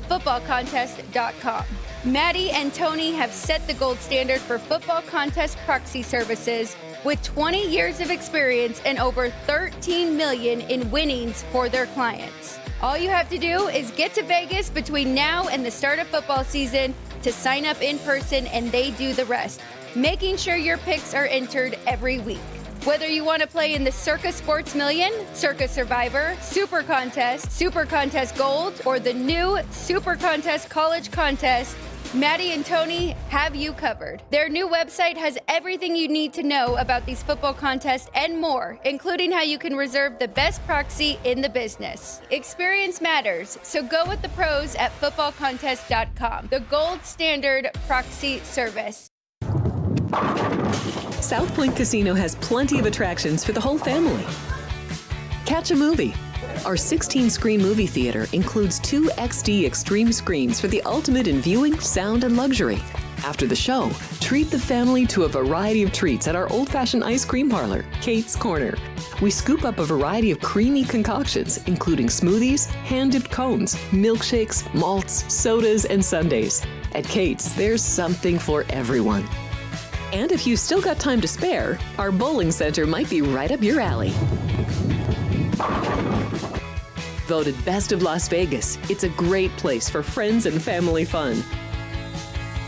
footballcontest.com. Maddie and Tony have set the gold standard for football contest proxy services with 20 years of experience and over $13 million in winnings for their clients. All you have to do is get to Vegas between now and the start of football season to sign up in person, and they do the rest, making sure your picks are entered every week. Whether you want to play in the Circa Sports Million, Circa Survivor, Super Contest Gold, or the new Super Contest College Contest, Maddie and Tony have you covered. Their new website has everything you need to know about these football contests and more, including how you can reserve the best proxy in the business. Experience matters, so go with the pros at footballcontest.com, the gold standard proxy service. South Point Casino has plenty of attractions for the whole family. Catch a movie, Our 16-screen movie theater includes 2 XD Extreme screens for the ultimate in viewing, sound, and luxury. After the show, treat the family to a variety of treats at our old-fashioned ice cream parlor, Kate's Corner. We scoop up a variety of creamy concoctions, including smoothies, hand-dipped cones, milkshakes, malts, sodas, and sundaes. At Kate's, there's something for everyone. And if you've still got time to spare, our bowling center might be right up your alley. Voted Best of Las Vegas, it's a great place for friends and family fun.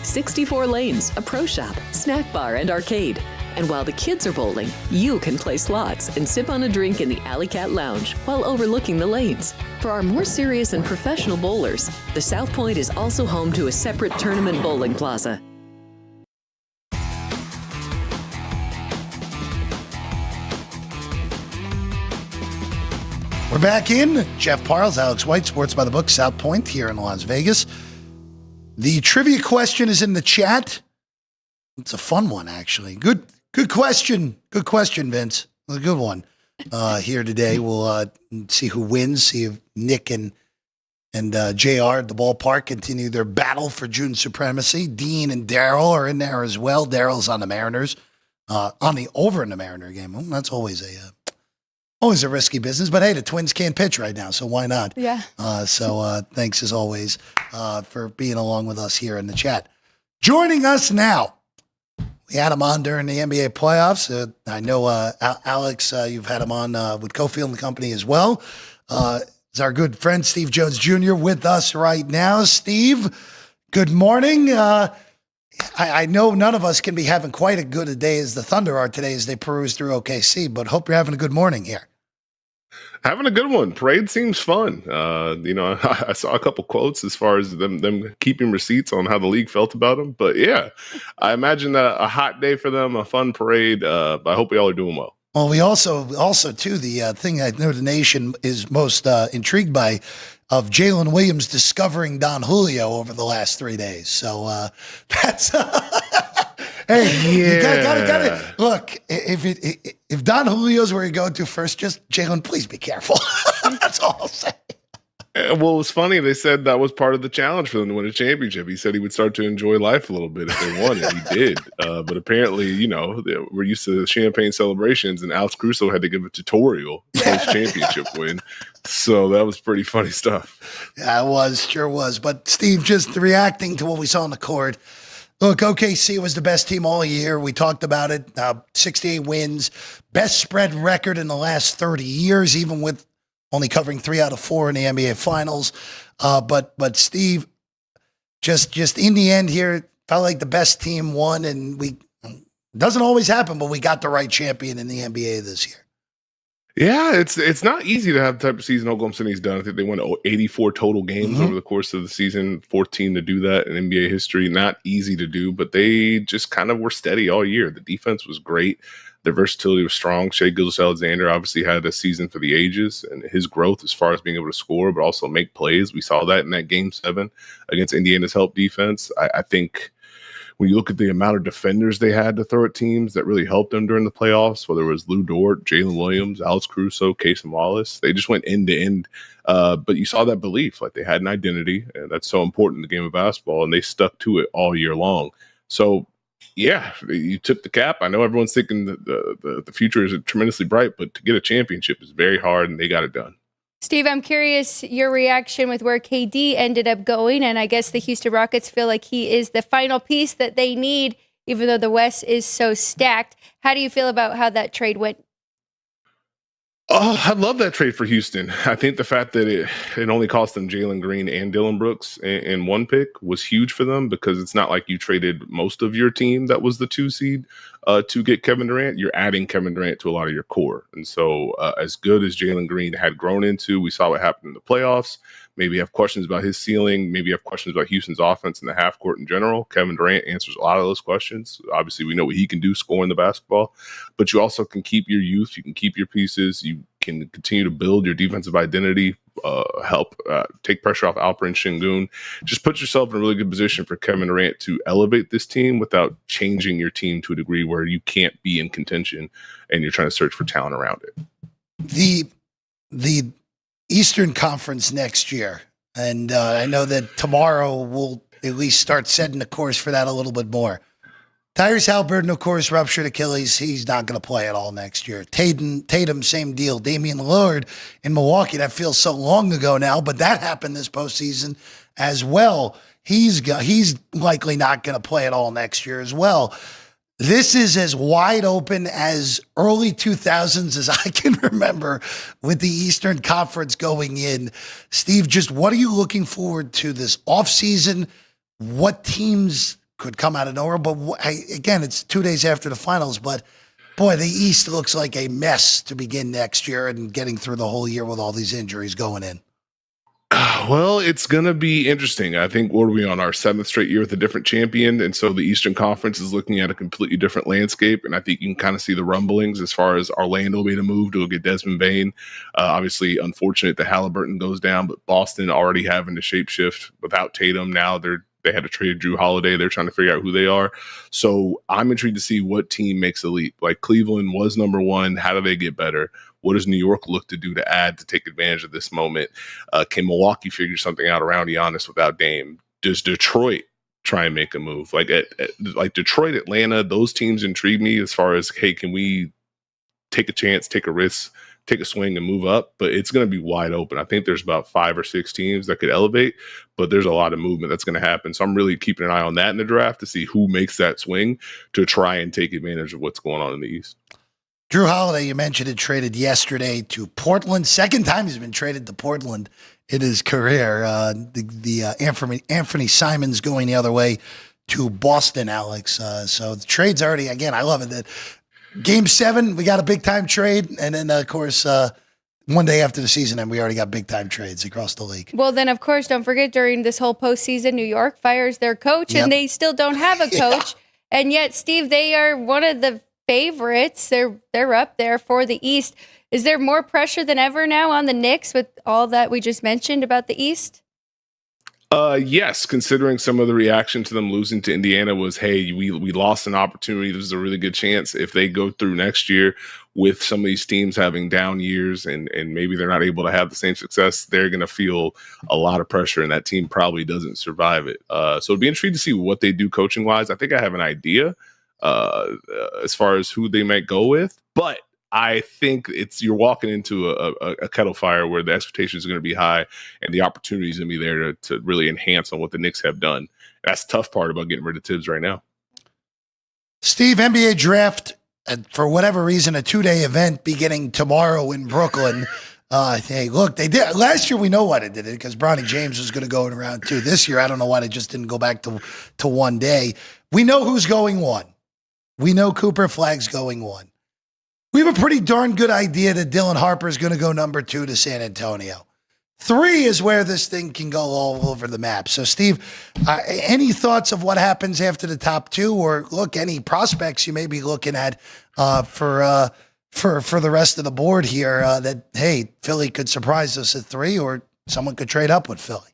64 lanes, a pro shop, snack bar, and arcade. And while the kids are bowling, you can play slots and sip on a drink in the Alley Cat Lounge while overlooking the lanes. For our more serious and professional bowlers, the South Point is also home to a separate tournament bowling plaza. We're back in. Jeff Parles, Alex White, Sports by the Book, South Point here in Las Vegas. The trivia question is in the chat. It's a fun one, actually. Good question. Good question, Vince. A good one here today. We'll see who wins. See if Nick and JR at the ballpark continue their battle for June supremacy. Dean and Daryl are in there as well. Daryl's on the Mariners, on the over in the Mariner game. Well, that's always a risky business, but hey, the Twins can't pitch right now, so why not? Yeah. So thanks as always for being along with us here in the chat. Joining us now, we had him on during the NBA playoffs. I know, Alex, you've had him on with Cofield and Company as well. Is our good friend Steve Jones Jr. with us right now. Steve, good morning. I know none of us can be having quite as good a day as the Thunder are today as they peruse through OKC, but hope you're having a good morning here. Having a good one. Parade seems fun. I saw a couple quotes as far as them keeping receipts on how the league felt about them. But yeah, I imagine that a hot day for them, a fun parade. But I hope we all are doing well. Well, we also too, the thing I know the nation is most intrigued by of Jalen Williams discovering Don Julio over the last 3 days. So that's hey, you gotta look. If Don Julio's where you go to first, just Jalen, please be careful. That's all I'll say. Well, it was funny. They said that was part of the challenge for them to win a championship. He said he would start to enjoy life a little bit if they won, and he did. But apparently, we're used to champagne celebrations, and Alex Caruso had to give a tutorial post-championship win. So that was pretty funny stuff. Yeah, it was. Sure was. But, Steve, just reacting to what we saw on the court, look, OKC was the best team all year. We talked about it. 68 wins, best spread record in the last 30 years, even with only covering 3 out of 4 in the NBA Finals. But Steve, just in the end here, felt like the best team won, and doesn't always happen, but we got the right champion in the NBA this year. Yeah, it's not easy to have the type of season Oklahoma City's done. I think they won 84 total games over the course of the season, 14 to do that in NBA history. Not easy to do, but they just kind of were steady all year. The defense was great. Their versatility was strong. Shai Gilgeous-Alexander obviously had a season for the ages, and his growth as far as being able to score, but also make plays. We saw that in that Game 7 against Indiana's help defense. I think when you look at the amount of defenders they had to throw at teams that really helped them during the playoffs, whether it was Lou Dort, Jalen Williams, Alex Caruso, Casey Wallace, they just went end to end. But you saw that belief, like they had an identity, and that's so important in the game of basketball, and they stuck to it all year long. So, yeah, you took the cap. I know everyone's thinking that the future is tremendously bright, but to get a championship is very hard, and they got it done. Steve, I'm curious your reaction with where KD ended up going, and I guess the Houston Rockets feel like he is the final piece that they need, even though the West is so stacked. How do you feel about how that trade went? Oh, I love that trade for Houston. I think the fact that it only cost them Jalen Green and Dillon Brooks in one pick was huge for them, because it's not like you traded most of your team that was the 2 seed to get Kevin Durant. You're adding Kevin Durant to a lot of your core. And so as good as Jalen Green had grown into, we saw what happened in the playoffs. Maybe you have questions about his ceiling. Maybe you have questions about Houston's offense in the half court in general. Kevin Durant answers a lot of those questions. Obviously, we know what he can do scoring the basketball, but you also can keep your youth. You can keep your pieces. You can continue to build your defensive identity, help take pressure off Alperen Şengün. Just put yourself in a really good position for Kevin Durant to elevate this team without changing your team to a degree where you can't be in contention and you're trying to search for talent around it. The Eastern Conference next year. And I know that tomorrow we'll at least start setting the course for that a little bit more. Tyrese Halliburton, of course, ruptured Achilles. He's not going to play at all next year. Tatum, same deal. Damian Lillard in Milwaukee, that feels so long ago now, but that happened this postseason as well. He's likely not going to play at all next year as well. This is as wide open as early 2000s as I can remember with the Eastern Conference going in. Steve, just what are you looking forward to this offseason? What teams could come out of nowhere? But again, it's 2 days after the finals, but boy, the East looks like a mess to begin next year and getting through the whole year with all these injuries going in. Well, it's going to be interesting. I think what are we on our 7th straight year with a different champion? And so the Eastern Conference is looking at a completely different landscape. And I think you can kind of see the rumblings as far as Orlando made a move to go get Desmond Bane. Obviously, unfortunate that Halliburton goes down, but Boston already having to shapeshift without Tatum. Now they had to trade Drew Holiday. They're trying to figure out who they are. So I'm intrigued to see what team makes a leap. Like Cleveland was number 1. How do they get better? What does New York look to do to add to take advantage of this moment? Can Milwaukee figure something out around Giannis without Dame? Does Detroit try and make a move? Like Detroit, Atlanta, those teams intrigue me as far as, hey, can we take a chance, take a risk, take a swing and move up? But it's going to be wide open. I think there's about 5 or 6 teams that could elevate, but there's a lot of movement that's going to happen. So I'm really keeping an eye on that in the draft to see who makes that swing to try and take advantage of what's going on in the East. Drew Holiday, you mentioned it, traded yesterday to Portland. Second time he's been traded to Portland in his career. Anthony Simons going the other way to Boston, Alex. So the trade's already, again, I love it. That Game 7, we got a big-time trade. And then, of course, one day after the season, and we already got big-time trades across the league. Well, then, of course, don't forget, during this whole postseason, New York fires their coach, and they still don't have a coach. Yeah. And yet, Steve, they are one of the favorites. They're up there for the East. Is there more pressure than ever now on the Knicks with all that we just mentioned about the East? Yes, considering some of the reaction to them losing to Indiana was, hey, we lost an opportunity. This is a really good chance. If they go through next year with some of these teams having down years and maybe they're not able to have the same success, they're going to feel a lot of pressure, and that team probably doesn't survive it. So it'd be intriguing to see what they do coaching-wise. I think I have an idea as far as who they might go with, but I think you're walking into a kettle fire where the expectations are going to be high and the opportunities going to be there to really enhance on what the Knicks have done. That's the tough part about getting rid of Tibbs right now. Steve, NBA draft, for whatever reason, a 2-day event beginning tomorrow in Brooklyn. Hey, look, they did last year. We know why they did it because Bronny James was going to go in round 2. This year, I don't know why they just didn't go back to 1 day. We know who's going 1. We know Cooper Flagg's going 1. We have a pretty darn good idea that Dylan Harper is going to go number 2 to San Antonio. 3 is where this thing can go all over the map. So, Steve, any thoughts of what happens after the top 2, or look, any prospects you may be looking at for the rest of the board here that, hey, Philly could surprise us at 3, or someone could trade up with Philly?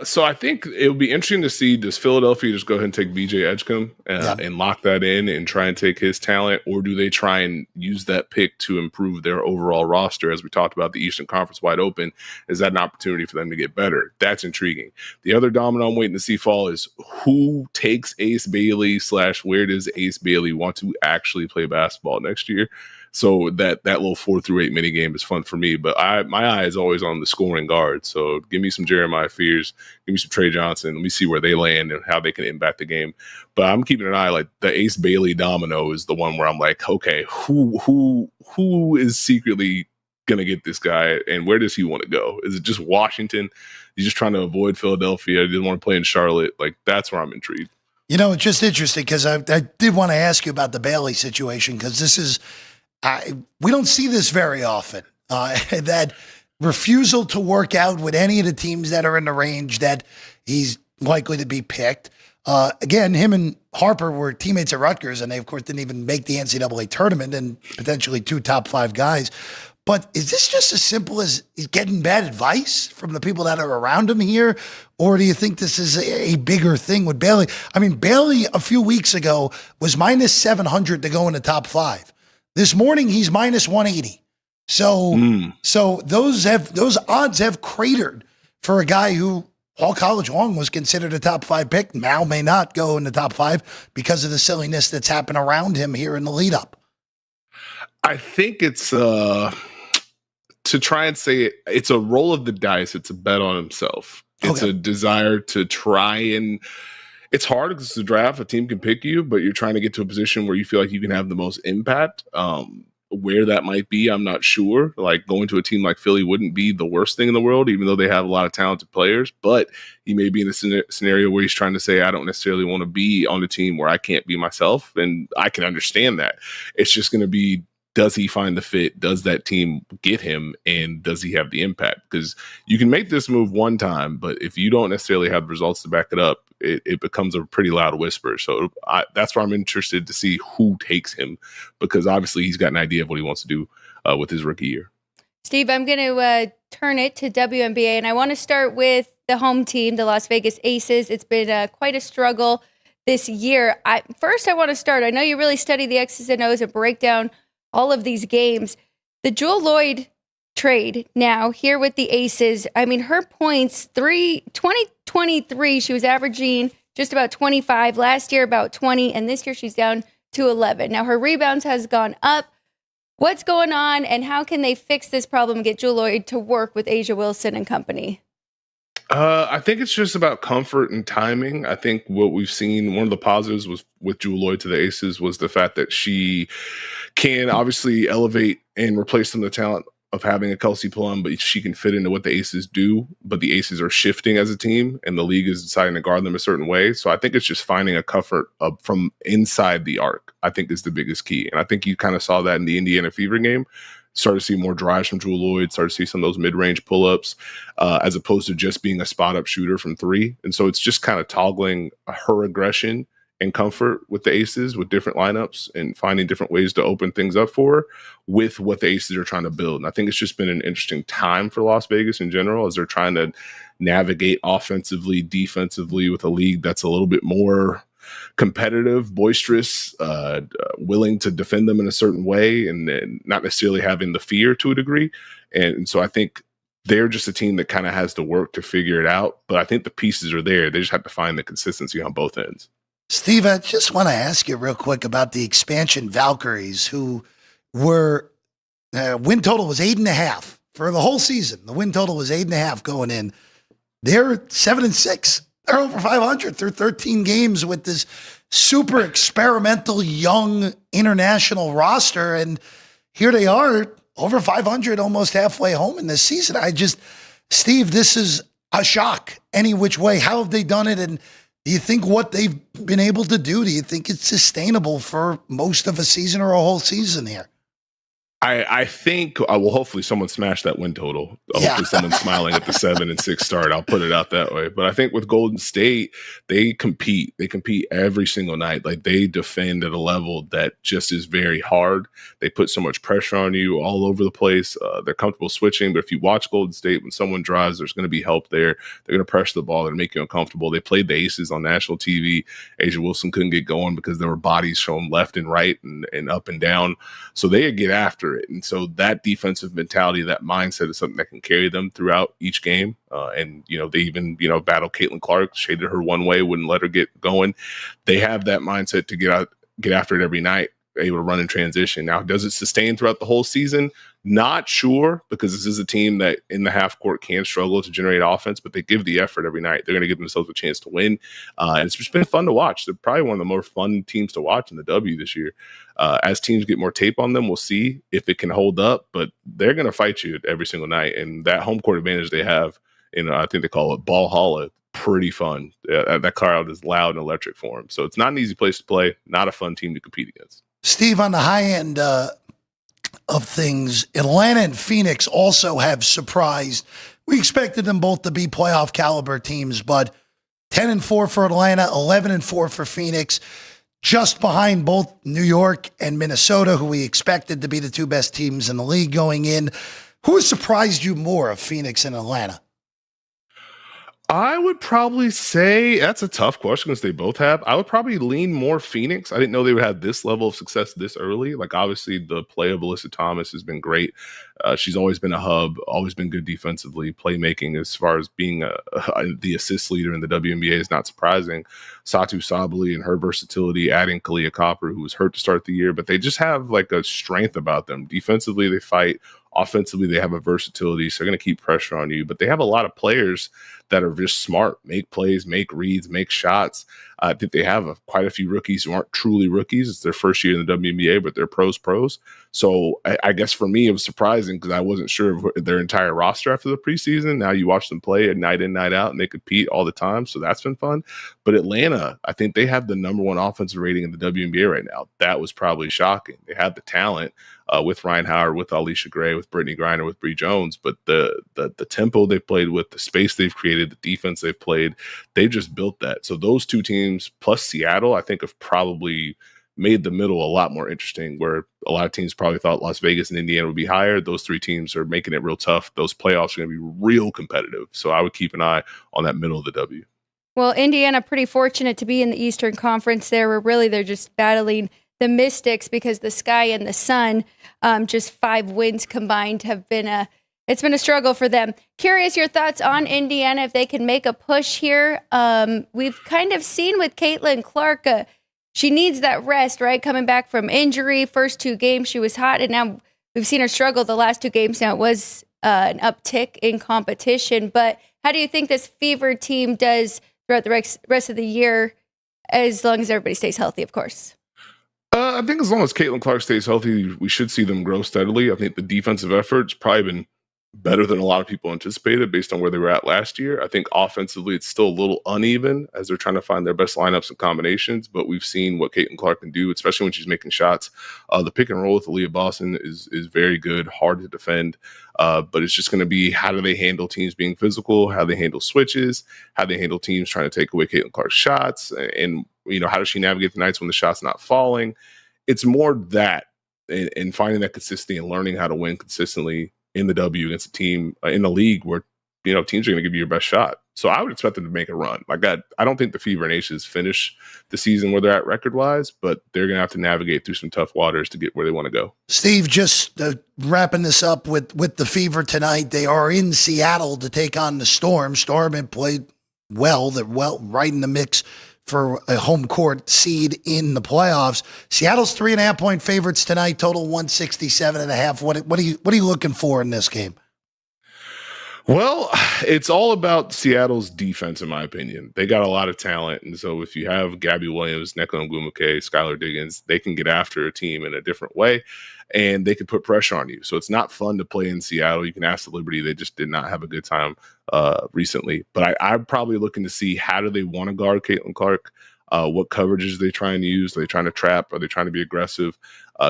So I think it would be interesting to see, does Philadelphia just go ahead and take BJ Edgecombe and lock that in and try and take his talent, or do they try and use that pick to improve their overall roster? As we talked about, the Eastern Conference wide open. Is that an opportunity for them to get better? That's intriguing. The other domino I'm waiting to see fall is who takes Ace Bailey / where does Ace Bailey want to actually play basketball next year? So that little 4 through 8 mini game is fun for me, but my eye is always on the scoring guard. So give me some Jeremiah Fears, give me some Trey Johnson. Let me see where they land and how they can impact the game. But I'm keeping an eye, like the Ace Bailey domino is the one where I'm like, okay, who is secretly gonna get this guy, and where does he want to go? Is it just Washington? He's just trying to avoid Philadelphia. He didn't want to play in Charlotte. Like, that's where I'm intrigued. You know, it's just interesting because I did want to ask you about the Bailey situation, because this is. We don't see this very often, that refusal to work out with any of the teams that are in the range that he's likely to be picked. Again, him and Harper were teammates at Rutgers, and they, of course, didn't even make the NCAA tournament, and potentially 2 top 5 guys. But is this just as simple as he's getting bad advice from the people that are around him here? Or do you think this is a bigger thing with Bailey? I mean, Bailey a few weeks ago was minus 700 to go in the top 5. This morning, he's minus 180. So those odds have cratered for a guy who all college long was considered a top 5 pick. Now may not go in the top 5 because of the silliness that's happened around him here in the lead up. I think it's to try and say it's a roll of the dice. It's a bet on himself. It's a desire to try, and it's hard because it's a draft. A team can pick you, but you're trying to get to a position where you feel like you can have the most impact. Where that might be, I'm not sure. Like going to a team like Philly wouldn't be the worst thing in the world, even though they have a lot of talented players. But he may be in a scenario where he's trying to say, I don't necessarily want to be on a team where I can't be myself. And I can understand that. It's just going to be, does he find the fit? Does that team get him? And does he have the impact? Because you can make this move one time, but if you don't necessarily have the results to back it up, it becomes a pretty loud whisper. So that's why I'm interested to see who takes him, because obviously he's got an idea of what he wants to do with his rookie year. Steve, I'm going to turn it to WNBA, and I want to start with the home team, the Las Vegas Aces. It's been quite a struggle this year. I want to start. I know you really study the X's and O's and break down all of these games. The Jewell Loyd trade now here with the Aces. I mean, her points, 2023, she was averaging just about 25. Last year, about 20. And this year, she's down to 11. Now, her rebounds has gone up. What's going on, and how can they fix this problem and get Jewell Loyd to work with A'ja Wilson and company? I think it's just about comfort and timing. I think what we've seen, one of the positives was with Jewell Loyd to the Aces was the fact that she can obviously elevate and replace some of the talent of having a Kelsey Plum, but she can fit into what the Aces do. But the Aces are shifting as a team, and the league is deciding to guard them a certain way. So I think it's just finding a comfort from inside the arc, I think, is the biggest key. And I think you kind of saw that in the Indiana Fever game. Started to see more drives from Jewell Loyd, started to see some of those mid-range pull-ups, as opposed to just being a spot-up shooter from 3. And so it's just kind of toggling her aggression and comfort with the Aces, with different lineups, and finding different ways to open things up for her with what the Aces are trying to build. And I think it's just been an interesting time for Las Vegas in general, as they're trying to navigate offensively, defensively, with a league that's a little bit more competitive, boisterous, willing to defend them in a certain way, and not necessarily having the fear to a degree. And so I think they're just a team that kind of has to work to figure it out. But I think the pieces are there. They just have to find the consistency on both ends. Steve, I just want to ask you real quick about the expansion Valkyries, who were win total was 8.5 for the whole season. The win total was 8.5 going in. They're 7-6. They're over 500 through 13 games with this super experimental young international roster. And here they are over 500, almost halfway home in this season. Steve, this is a shock any which way. How have they done it? And do you think what they've been able to do, do you think it's sustainable for most of a season or a whole season here? I think hopefully someone smashed that win total. Hopefully someone's smiling at the 7-6 start. I'll put it out that way. But I think with Golden State, they compete. They compete every single night. Like, they defend at a level that just is very hard. They put so much pressure on you all over the place. They're comfortable switching. But if you watch Golden State, when someone drives, there's going to be help there. They're going to pressure the ball and make you uncomfortable. They played the Aces on national TV. A'ja Wilson couldn't get going because there were bodies shown left and right and up and down. So they get after it. And so that defensive mentality, that mindset, is something that can carry them throughout each game. And they even, battled Caitlin Clark, shaded her one way, wouldn't let her get going. They have that mindset to get after it every night, able to run in transition. Now, does it sustain throughout the whole season? Not sure, because this is a team that in the half court can struggle to generate offense, but they give the effort every night. They're going to give themselves a chance to win. And it's just been fun to watch. They're probably one of the more fun teams to watch in the W this year. As teams get more tape on them, we'll see if it can hold up, but they're going to fight you every single night. And that home court advantage they have, I think they call it Ball Hall, pretty fun. That crowd is loud and electric for them. So it's not an easy place to play, not a fun team to compete against. Steve, on the high end of things, Atlanta and Phoenix also have surprised. We expected them both to be playoff caliber teams, but 10-4 for Atlanta, 11-4 for Phoenix, just behind both New York and Minnesota, who we expected to be the two best teams in the league going in. Who has surprised you more of Phoenix and Atlanta? I would probably say that's a tough question because they both have. I would probably lean more Phoenix. I didn't know they would have this level of success this early. Like, obviously, the play of Alyssa Thomas has been great. She's always been a hub, always been good defensively. Playmaking, as far as being the assist leader in the WNBA, is not surprising. Satu Sabali and her versatility, adding Kalia Copper, who was hurt to start the year, but they just have like a strength about them. Defensively, they fight. Offensively, they have a versatility, so they're going to keep pressure on you. But they have a lot of players that are just smart, make plays, make reads, make shots. I think they have quite a few rookies who aren't truly rookies. It's their first year in the WNBA, but they're pros. So I guess for me, it was surprising because I wasn't sure of their entire roster after the preseason. Now you watch them play night in, night out, and they compete all the time. So that's been fun. But Atlanta, I think they have the number one offensive rating in the WNBA right now. That was probably shocking. They had the talent. With Ryan Howard, with Alicia Gray, with Brittany Griner, with Bree Jones, but the tempo they've played with, the space they've created, the defense they've played, they've just built that. So those two teams plus Seattle, I think, have probably made the middle a lot more interesting, where a lot of teams probably thought Las Vegas and Indiana would be higher. Those three teams are making it real tough. Those playoffs are going to be real competitive. So I would keep an eye on that middle of the W. Well, Indiana pretty fortunate to be in the Eastern Conference there, where really they're just battling the Mystics because the Sky and the Sun, just 5 wins combined, it's been a struggle for them. Curious your thoughts on Indiana, if they can make a push here. We've kind of seen with Caitlin Clark, she needs that rest, right? Coming back from injury, first 2 games she was hot, and now we've seen her struggle the last 2 games. Now it was an uptick in competition, but how do you think this Fever team does throughout the rest of the year, as long as everybody stays healthy, of course? I think as long as Caitlin Clark stays healthy, we should see them grow steadily. I think the defensive effort's probably been better than a lot of people anticipated based on where they were at last year. I think offensively, it's still a little uneven as they're trying to find their best lineups and combinations, but we've seen what Caitlin Clark can do, especially when she's making shots. The pick and roll with Aaliyah Boston is very good, hard to defend, but it's just going to be how do they handle teams being physical, how they handle switches, how they handle teams trying to take away Caitlin Clark's shots, and how does she navigate the nights when the shot's not falling? It's more that and finding that consistency and learning how to win consistently in the W against a team in the league where teams are going to give you your best shot. So I would expect them to make a run. Like I don't think the Fever and Aces finish the season where they're at record wise, but they're going to have to navigate through some tough waters to get where they want to go. Steve, just wrapping this up with the Fever tonight. They are in Seattle to take on the Storm. Storm had played well. They're right in the mix for a home court seed in the playoffs. Seattle's 3.5-point favorites tonight, total 167.5. What are you looking for in this game? Well, it's all about Seattle's defense, in my opinion. They got a lot of talent, and so if you have Gabby Williams, Nekla Ngumuke, Skylar Diggins, they can get after a team in a different way, and they can put pressure on you. So it's not fun to play in Seattle. You can ask the Liberty; they just did not have a good time recently. But I'm probably looking to see how do they want to guard Caitlin Clark. What coverages are they trying to use? Are they trying to trap? Are they trying to be aggressive?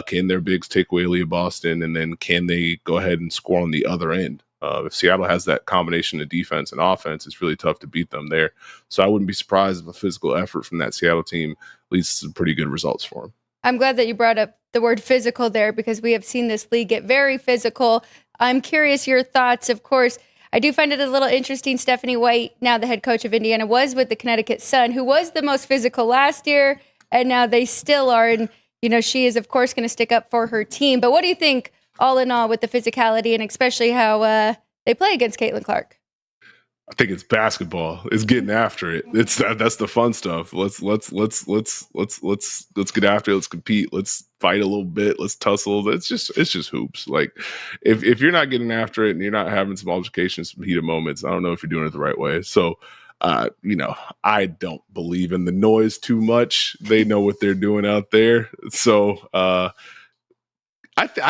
Can their bigs take away Leah Boston? And then can they go ahead and score on the other end? If Seattle has that combination of defense and offense, it's really tough to beat them there. So I wouldn't be surprised if a physical effort from that Seattle team leads to some pretty good results for them. I'm glad that you brought up the word physical there because we have seen this league get very physical. I'm curious your thoughts. Of course, I do find it a little interesting. Stephanie White, now the head coach of Indiana, was with the Connecticut Sun, who was the most physical last year, and now they still are. And, she is, of course, going to stick up for her team. But what do you think, all in all, with the physicality and especially how they play against Caitlin Clark? I think it's basketball. It's getting after it. That's the fun stuff. Let's get after it. Let's compete. Let's fight a little bit. Let's tussle. It's just hoops. Like if you're not getting after it and you're not having some altercations, some heated moments, I don't know if you're doing it the right way. So, I don't believe in the noise too much. They know what they're doing out there. So, I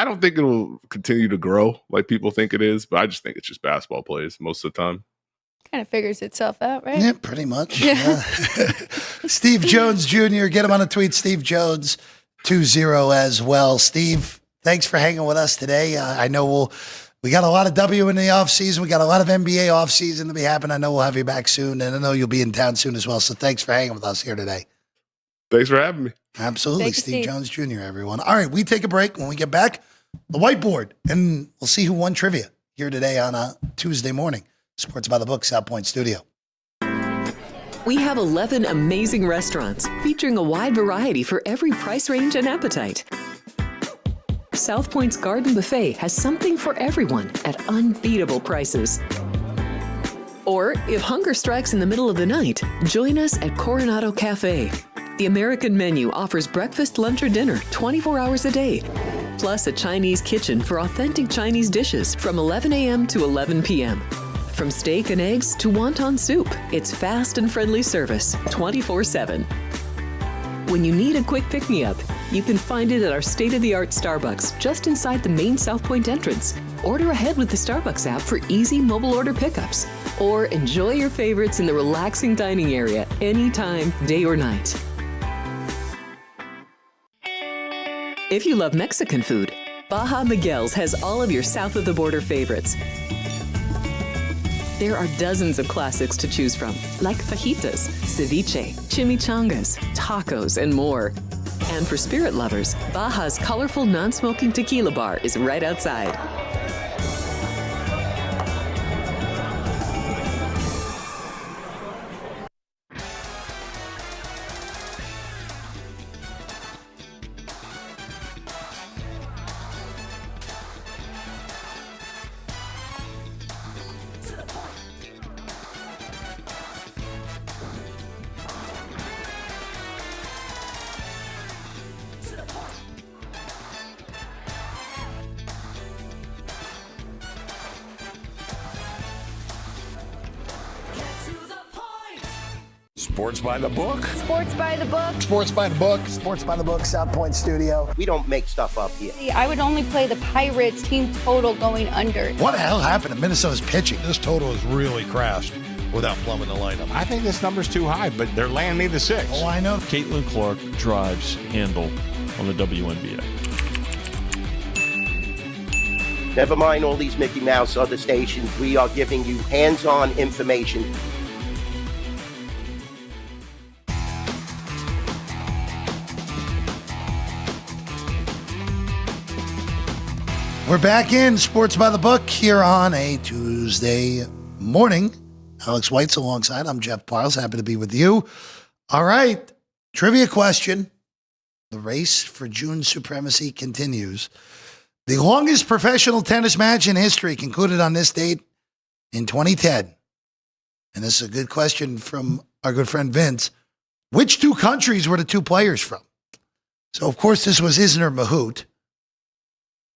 don't think it'll continue to grow like people think it is, but I just think it's just basketball plays most of the time. Kind of figures itself out, right? Yeah, pretty much. Yeah. Steve Jones Jr., get him on a tweet, Steve Jones 20 as well. Steve, thanks for hanging with us today. I know we got a lot of W in the offseason. We got a lot of NBA offseason to be happening. I know we'll have you back soon, and I know you'll be in town soon as well. So thanks for hanging with us here today. Thanks for having me. Absolutely. Thanks, Steve Jones Jr., everyone. All right, we take a break. When we get back, the whiteboard, and we'll see who won trivia here today on a Tuesday morning. Sports by the Book, South Point Studio. We have 11 amazing restaurants featuring a wide variety for every price range and appetite. South Point's Garden Buffet has something for everyone at unbeatable prices. Or, if hunger strikes in the middle of the night, join us at Coronado Cafe. The American menu offers breakfast, lunch, or dinner 24 hours a day, plus a Chinese kitchen for authentic Chinese dishes from 11 a.m. to 11 p.m. From steak and eggs to wonton soup, it's fast and friendly service 24/7. When you need a quick pick-me-up, you can find it at our state-of-the-art Starbucks just inside the main South Point entrance. Order ahead with the Starbucks app for easy mobile order pickups. Or enjoy your favorites in the relaxing dining area anytime, day or night. If you love Mexican food, Baja Miguel's has all of your south of the border favorites. There are dozens of classics to choose from, like fajitas, ceviche, chimichangas, tacos, and more. And for spirit lovers, Baja's colorful non-smoking tequila bar is right outside. Sports by the book. Sports by the book. Sports by the book. Sports by the book, South Point Studio. We don't make stuff up here. See, I would only play the Pirates team total going under. What the hell happened to Minnesota's pitching? This total has really crashed without plumbing the lineup. I think this number's too high, but they're laying me the 6. Oh, I know. Caitlin Clark drives handle on the WNBA. Never mind all these Mickey Mouse other stations. We are giving you hands-on information. We're back in Sports by the Book here on a Tuesday morning. Alex White's alongside. I'm Jeff Parles. Happy to be with you. All right. Trivia question. The race for June supremacy continues. The longest professional tennis match in history concluded on this date in 2010. And this is a good question from our good friend Vince. Which two countries were the two players from? So, of course, this was Isner Mahut,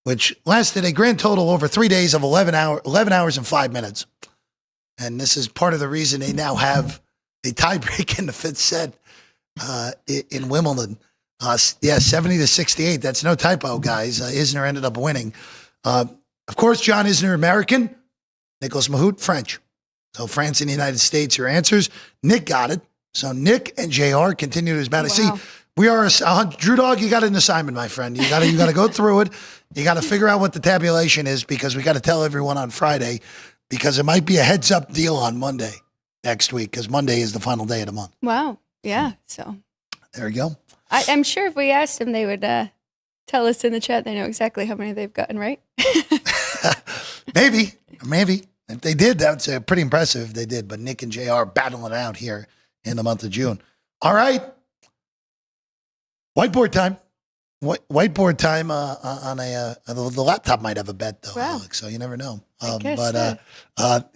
which lasted a grand total over 3 days of 11 hours and 5 minutes. And this is part of the reason they now have a tiebreak in the fifth set in Wimbledon. 70-68. That's no typo, guys. Isner ended up winning. Of course, John Isner, American. Nicholas Mahut, French. So France and the United States, your answers. Nick got it. So Nick and JR continue to battle. Wow. See, we are Drew Dog. You got an assignment, my friend. You got to go through it. You got to figure out what the tabulation is because we got to tell everyone on Friday because it might be a heads up deal on Monday next week because Monday is the final day of the month. Wow. Yeah. So there you go. I'm sure if we asked them, they would tell us in the chat. They know exactly how many they've gotten right. Maybe. If they did, that's pretty impressive if they did. But Nick and JR battling it out here in the month of June. All right. Whiteboard time. Whiteboard time on the laptop might have a bet, though, wow. Alex, so you never know. But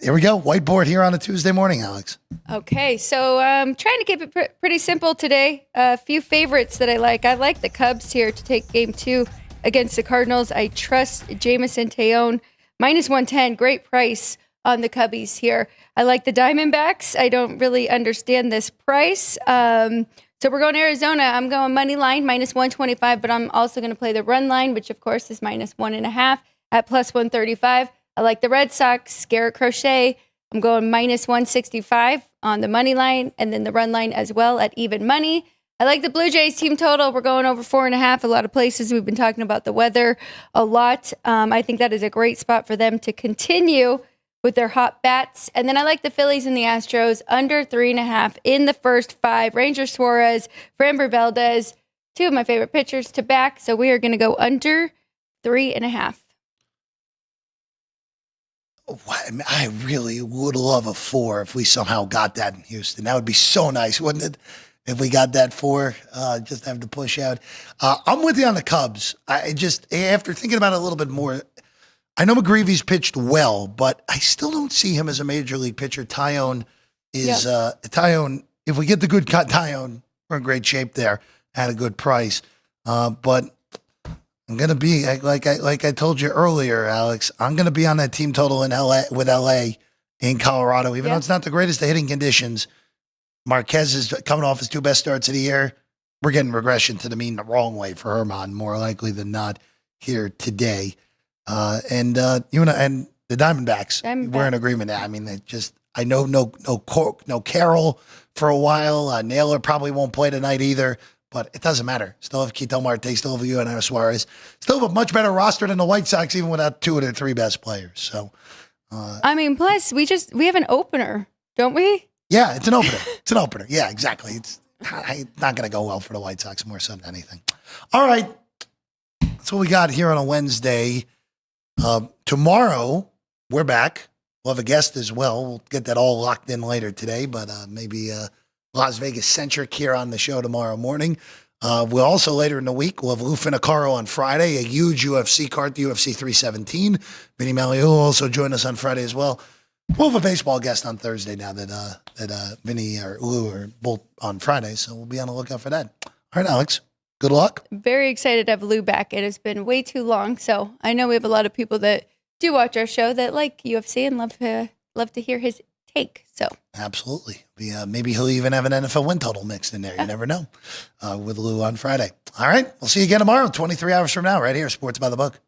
here we go. Whiteboard here on a Tuesday morning, Alex. Okay, so I'm trying to keep it pretty simple today. A few favorites that I like. I like the Cubs here to take game 2 against the Cardinals. I trust Jameson Taillon. -110, great price on the Cubbies here. I like the Diamondbacks. I don't really understand this price. So we're going to Arizona. I'm going money line, -125, but I'm also going to play the run line, which, of course, is -1.5 at +135. I like the Red Sox, Garrett Crochet. I'm going -165 on the money line and then the run line as well at even money. I like the Blue Jays team total. We're going over 4.5. A lot of places we've been talking about the weather a lot. I think that is a great spot for them to continue with their hot bats. And then I like the Phillies and the Astros under 3.5 in the first 5. Ranger Suarez, Framber Valdez, 2 of my favorite pitchers to back. So we are going to go under 3.5. I really would love a 4 if we somehow got that in Houston. That would be so nice, wouldn't it? If we got that 4, just have to push out. I'm with you on the Cubs. I just, after thinking about it a little bit more, I know McGreevy's pitched well, but I still don't see him as a major league pitcher. Tyone is, Tyone, if we get the good cut Tyone, we're in great shape there at a good price. But I'm going to be, like I told you earlier, Alex, I'm going to be on that team total in LA with LA in Colorado, even though it's not the greatest of hitting conditions. Marquez is coming off his 2 best starts of the year. We're getting regression to the mean the wrong way for Herman, more likely than not here today. And the Diamondbacks, we're in agreement now. I mean, I know no Carroll for a while. Naylor probably won't play tonight either. But it doesn't matter. Still have Ketel Marte, still have Eugenio Suarez. Still have a much better roster than the White Sox, even without 2 of their 3 best players. So, plus we have an opener, don't we? Yeah, it's an opener. It's an opener. Yeah, exactly. It's not going to go well for the White Sox more so than anything. All right. That's what we got here on a Wednesday. Tomorrow, we're back. We'll have a guest as well. We'll get that all locked in later today, but maybe Las Vegas centric here on the show tomorrow morning. We'll also later in the week, we'll have Lou Finicaro on Friday, a huge UFC card, the UFC 317. Vinny Magliulo will also join us on Friday as well. We'll have a baseball guest on Thursday now that Vinny or Lou are both on Friday, so we'll be on the lookout for that. All right, Alex, good luck. Very excited to have Lou back. It has been way too long, so I know we have a lot of people that do watch our show that like UFC and love to hear his take. So absolutely. Maybe he'll even have an NFL win total mixed in there. You never know with Lou on Friday. All right. We'll see you again tomorrow, 23 hours from now, right here, Sports by the Book.